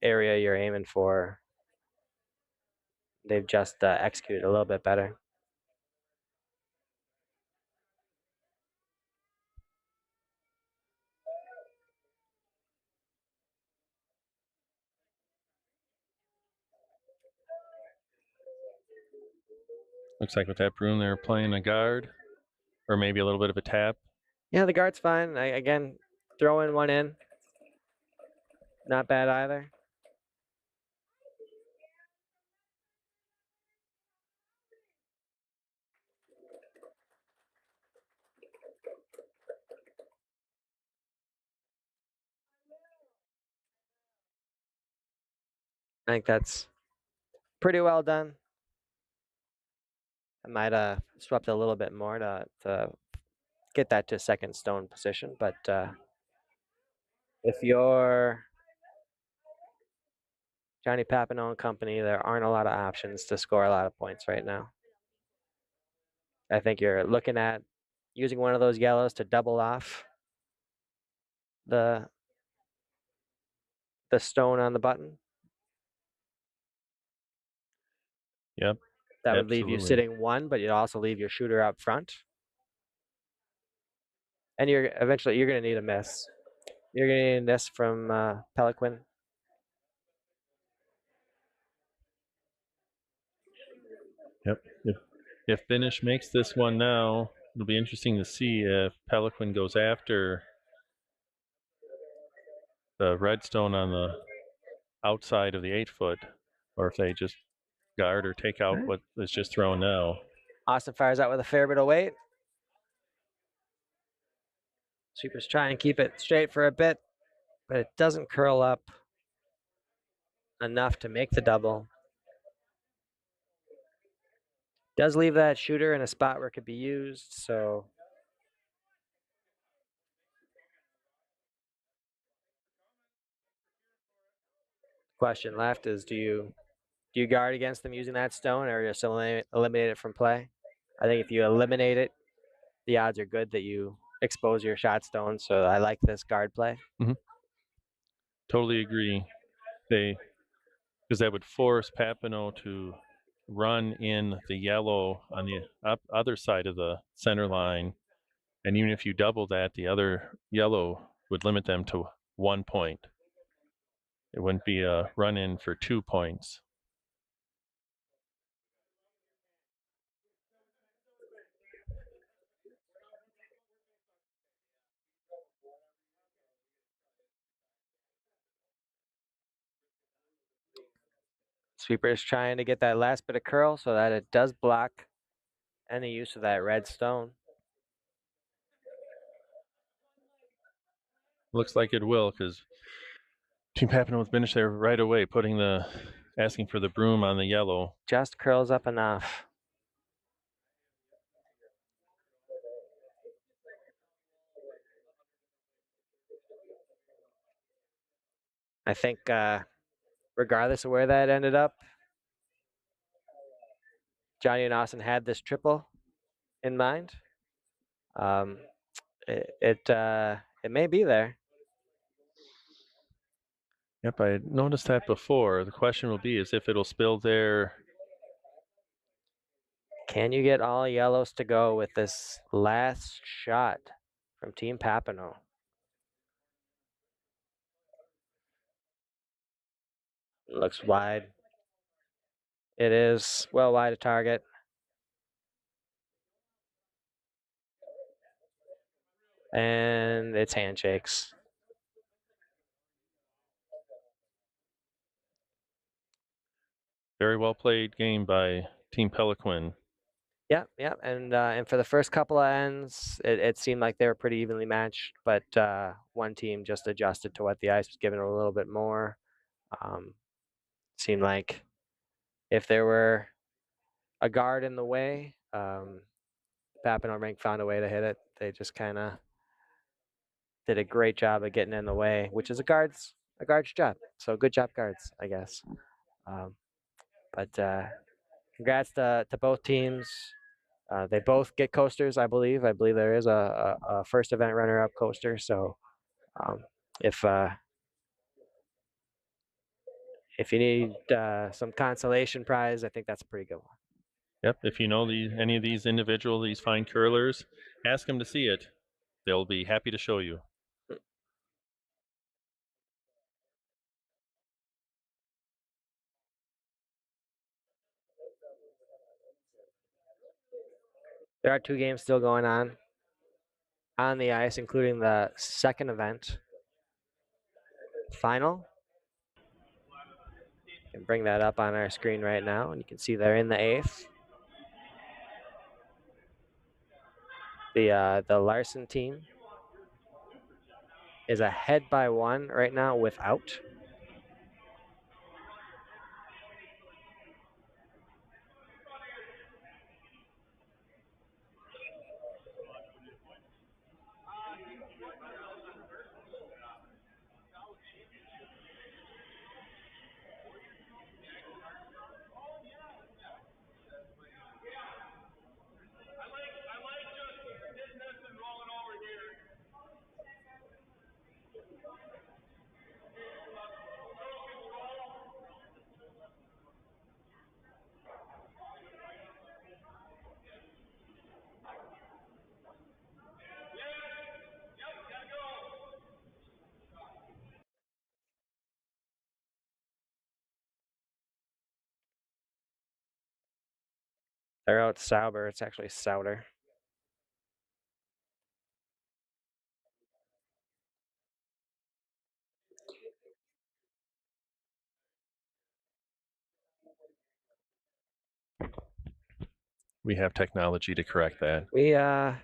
area you're aiming for. They've just executed a little bit better. Looks like with that broom, they're playing a guard, or maybe a little bit of a tap. Yeah, the guard's fine. Again, throwing one in. Not bad either. I think that's pretty well done. I might have swept a little bit more to get that to second stone position, but if you're Johnny Papineau and company, there aren't a lot of options to score a lot of points right now. I think you're looking at using one of those yellows to double off the stone on the button. Yep. That would leave you Absolutely. sitting 1, but you'd also leave your shooter up front. And you're going to need a miss. You're going to need a miss from Peloquin. Yep. If Finish makes this one now, it'll be interesting to see if Peloquin goes after the redstone on the outside of the 8-foot, or if they just guard or take out what is just thrown now. Austin fires out with a fair bit of weight. Sweepers try and keep it straight for a bit, but it doesn't curl up enough to make the double. Does leave that shooter in a spot where it could be used, so question left is do you guard against them using that stone, or just eliminate it from play? I think if you eliminate it, the odds are good that you expose your shot stone, so I like this guard play. Mm-hmm. Totally agree. Because that would force Papineau to run in the yellow on the other side of the center line, and even if you double that, the other yellow would limit them to 1 point. It wouldn't be a run in for 2 points. Sweeper is trying to get that last bit of curl so that it does block any use of that red stone. Looks like it will, because Team Papineau finished there right away, asking for the broom on the yellow. Just curls up enough. I think regardless of where that ended up, Johnny and Austin had this triple in mind. It may be there. Yep, I noticed that before. The question will be is if it'll spill there. Can you get all yellows to go with this last shot from Team Papineau? Looks wide. It is well wide of target. And it's handshakes. Very well played game by Team Peloquin. Yep. And for the first couple of ends, it seemed like they were pretty evenly matched, but one team just adjusted to what the ice was giving a little bit more. Seemed like if there were a guard in the way, Papineau Rink found a way to hit it. They just kind of did a great job of getting in the way, which is a guard's job. So good job, guards, I guess. But congrats to both teams. They both get coasters, I believe. I believe there is a first event runner-up coaster. So if you need some consolation prize, I think that's a pretty good one. Yep, if you know any of these these fine curlers, ask them to see it. They'll be happy to show you. There are 2 games still going on the ice, including the second event final. I can bring that up on our screen right now, and you can see they're in the 8th. The Larsen team is ahead by 1 right now without. They're out Sauber. It's actually Sauter. We have technology to correct that. We you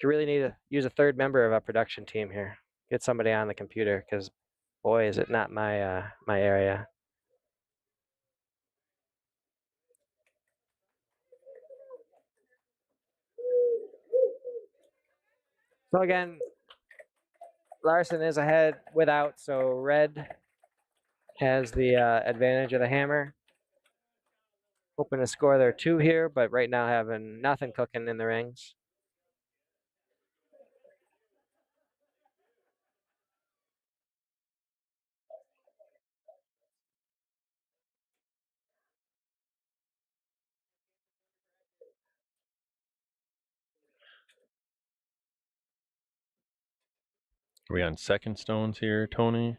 really need to use a third member of a production team here. Get somebody on the computer, because boy, is it not my my area. So again, Larsen is ahead without, so red has the advantage of the hammer. Hoping to score their 2 here, but right now having nothing cooking in the rings. Are we on second stones here, Tony?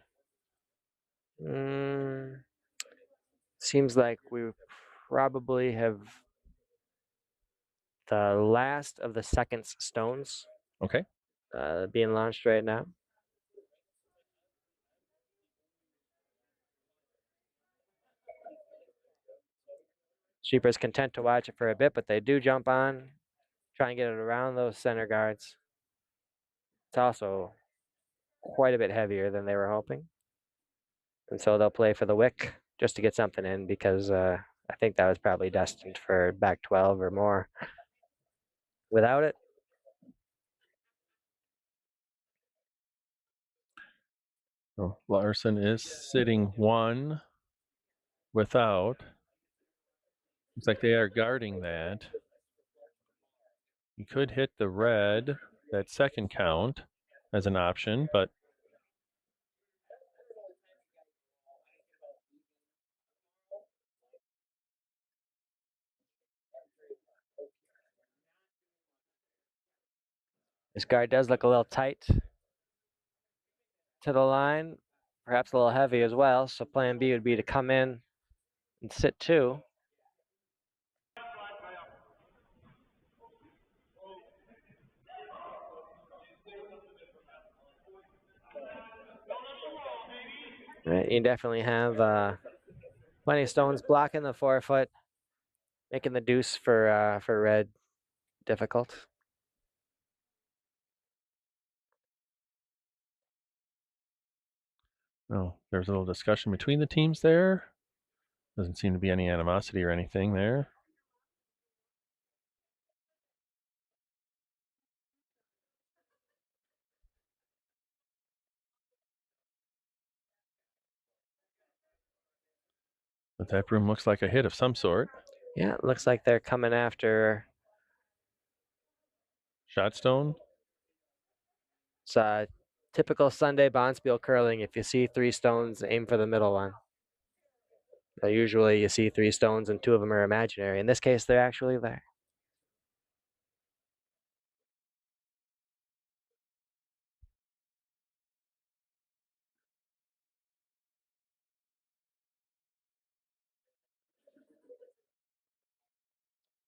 Seems like we probably have the last of the second stones. Okay. Being launched right now. Sheeper's content to watch it for a bit, but they do jump on, try and get it around those center guards. It's also quite a bit heavier than they were hoping. And so they'll play for the wick just to get something in because I think that was probably destined for back 12 or more. Without it, So Larsen is sitting one without. Looks like they are guarding that. You could hit the red, that second count, as an option, but this guard does look a little tight to the line, perhaps a little heavy as well. So plan B would be to come in and sit two. Right, you definitely have plenty of stones blocking the 4-foot, making the deuce for red difficult. oh, there's a little discussion between the teams there. Doesn't seem to be any animosity or anything there. But that broom looks like a hit of some sort. Yeah, it looks like they're coming after. Shot stone. It's typical Sunday Bonspiel curling. If you see 3 stones, aim for the middle one. So usually you see 3 stones and 2 of them are imaginary. In this case, they're actually there.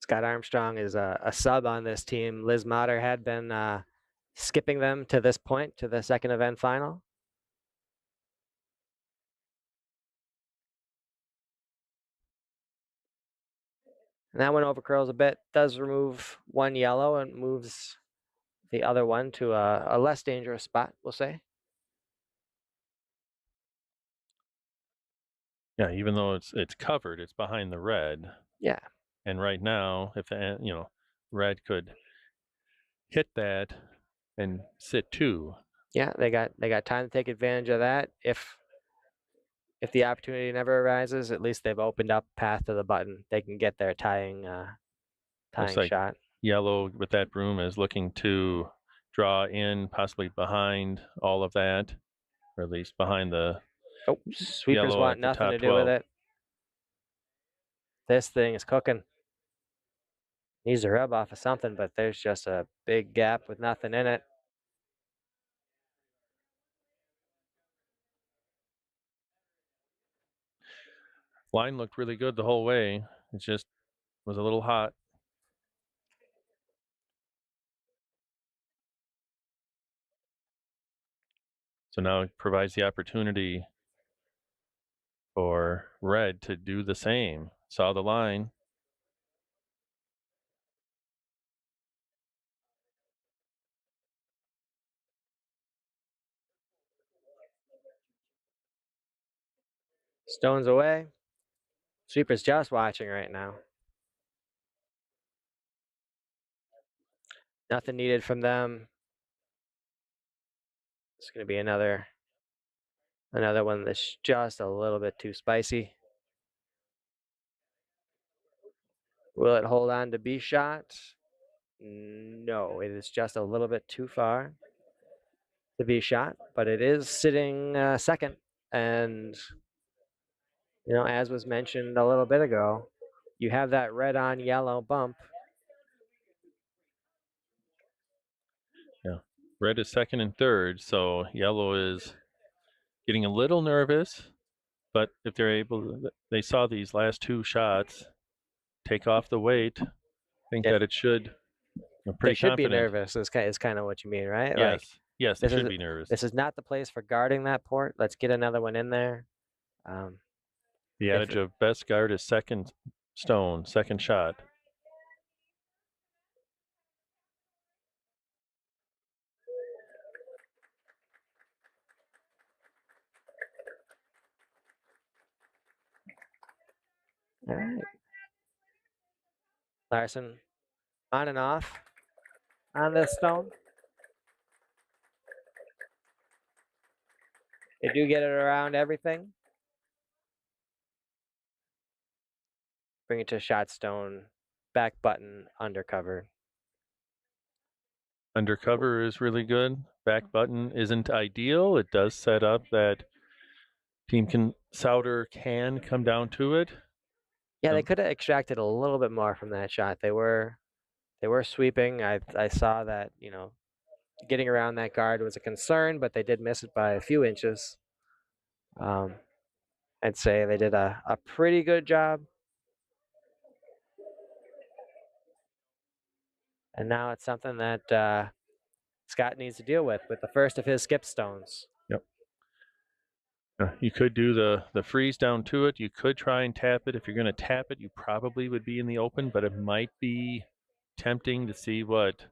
Scott Armstrong is a sub on this team. Liz Motter had been skipping them to this point, to the second event final. And that one overcurls a bit, does remove 1 yellow and moves the other one to a less dangerous spot, we'll say. Yeah, even though it's covered, it's behind the red. Yeah. And right now, if red could hit that and sit 2. Yeah, they got time to take advantage of that. If the opportunity never arises, at least they've opened up path to the button. They can get their tying Looks like shot. yellow with that broom is looking to draw in, possibly behind all of that, or at least behind the Sweepers yellow want at the nothing top to do with 12. it. This thing is cooking. Needs to rub off of something, but there's just a big gap with nothing in it. Line looked really good the whole way. It just was a little hot. So now it provides the opportunity for red to do the same. Saw the line. Stones away. Sweeper's just watching right now. Nothing needed from them. It's going to be another one that's just a little bit too spicy. Will it hold on to B shot? No, it is just a little bit too far to be shot, but it is sitting second. And, as was mentioned a little bit ago, you have that red on yellow bump. Yeah. Red is second and third, so yellow is getting a little nervous, but if they're able, they saw these last 2 shots take off the weight. I think that it should. I'm They pretty should be confident. nervous. Is kind of what you mean, right? Yes, they should be nervous. This is not the place for guarding that port. Let's get another one in there. The adage of best guard is second stone, second shot. All right. Larsen on and off on this stone. They do get it around everything. Bring it to shot stone, back button, undercover. Undercover is really good. Back button isn't ideal. It does set up that Sauter can come down to it. Yeah, they could have extracted a little bit more from that shot. They were sweeping. I saw that, getting around that guard was a concern, but they did miss it by a few inches. I'd say they did a pretty good job. And now it's something that Scott needs to deal with the first of his skip stones. Yep. You could do the freeze down to it. You could try and tap it. If you're going to tap it, you probably would be in the open, but it might be tempting to see what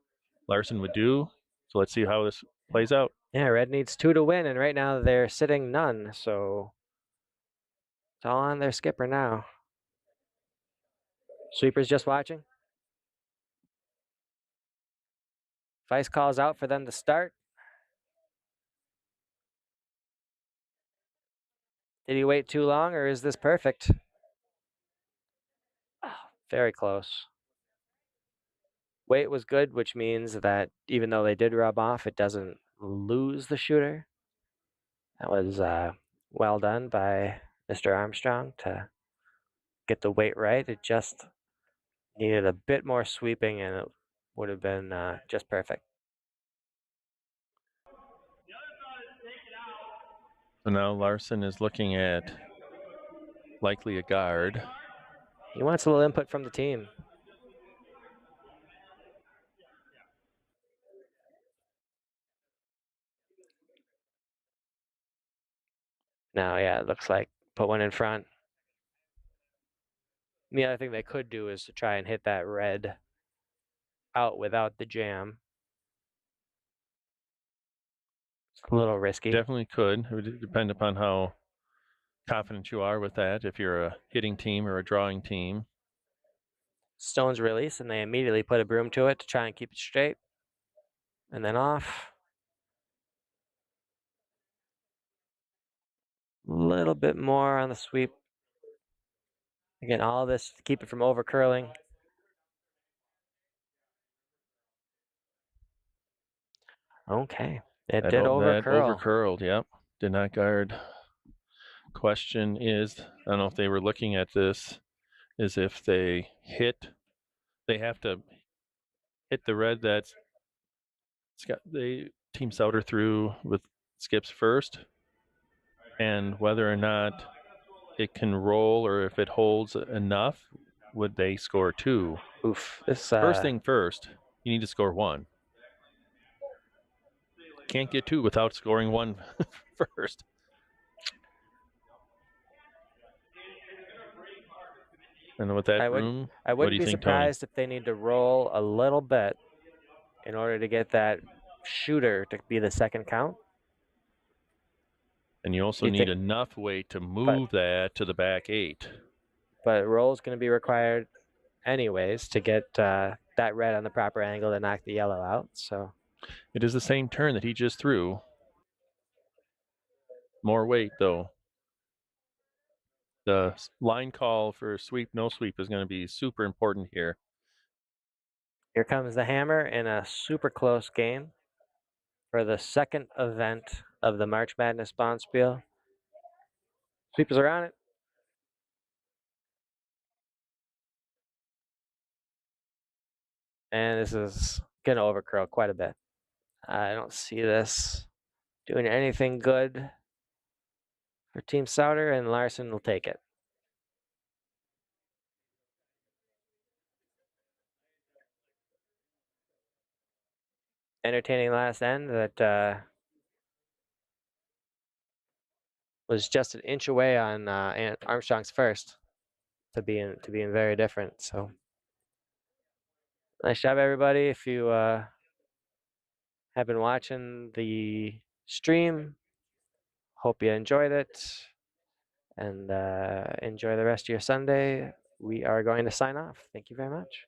Larsen would do. So let's see how this plays out. Yeah, red needs 2 to win, and right now they're sitting none, so it's all on their skipper now. Sweeper's just watching. Vice calls out for them to start. Did he wait too long, or is this perfect? Oh, very close. Weight was good, which means that even though they did rub off, it doesn't lose the shooter. That was well done by Mr. Armstrong to get the weight right. It just needed a bit more sweeping, and it would have been just perfect. So now Larsen is looking at likely a guard. He wants a little input from the team. Now, yeah, it looks like put one in front. And the other thing they could do is to try and hit that red out without the jam. It's a little risky. Definitely could. It would depend upon how confident you are with that, if you're a hitting team or a drawing team. Stones release, and they immediately put a broom to it to try and keep it straight. And then off. A little bit more on the sweep. Again, all this to keep it from over curling. Okay, it did over curl. Over curled, yep. Did not guard. Question is, I don't know if they were looking at this, is if they have to hit the red that's got the Team Sauter through with skips first, and whether or not it can roll or if it holds enough, would they score 2? Oof. This first thing first, you need to score 1. Can't get 2 without scoring 1 first. And with that broom, I what do wouldn't you be think, Tony? surprised if they need to roll a little bit in order to get that shooter to be the second count. And you also need enough weight to move that to the back 8. But roll is going to be required anyways to get that red on the proper angle to knock the yellow out. So it is the same turn that he just threw. More weight, though. The line call for sweep, no sweep is going to be super important here. Here comes the hammer in a super close game for the second event of the March Madness Bonspiel. Sweepers are on it. And this is going to overcurl quite a bit. I don't see this doing anything good for Team Sauter, and Larsen will take it. Entertaining last end that was just an inch away on Armstrong's first to being very different. So nice job, everybody. If you have been watching the stream, hope you enjoyed it, and enjoy the rest of your Sunday. we are going to sign off. Thank you very much.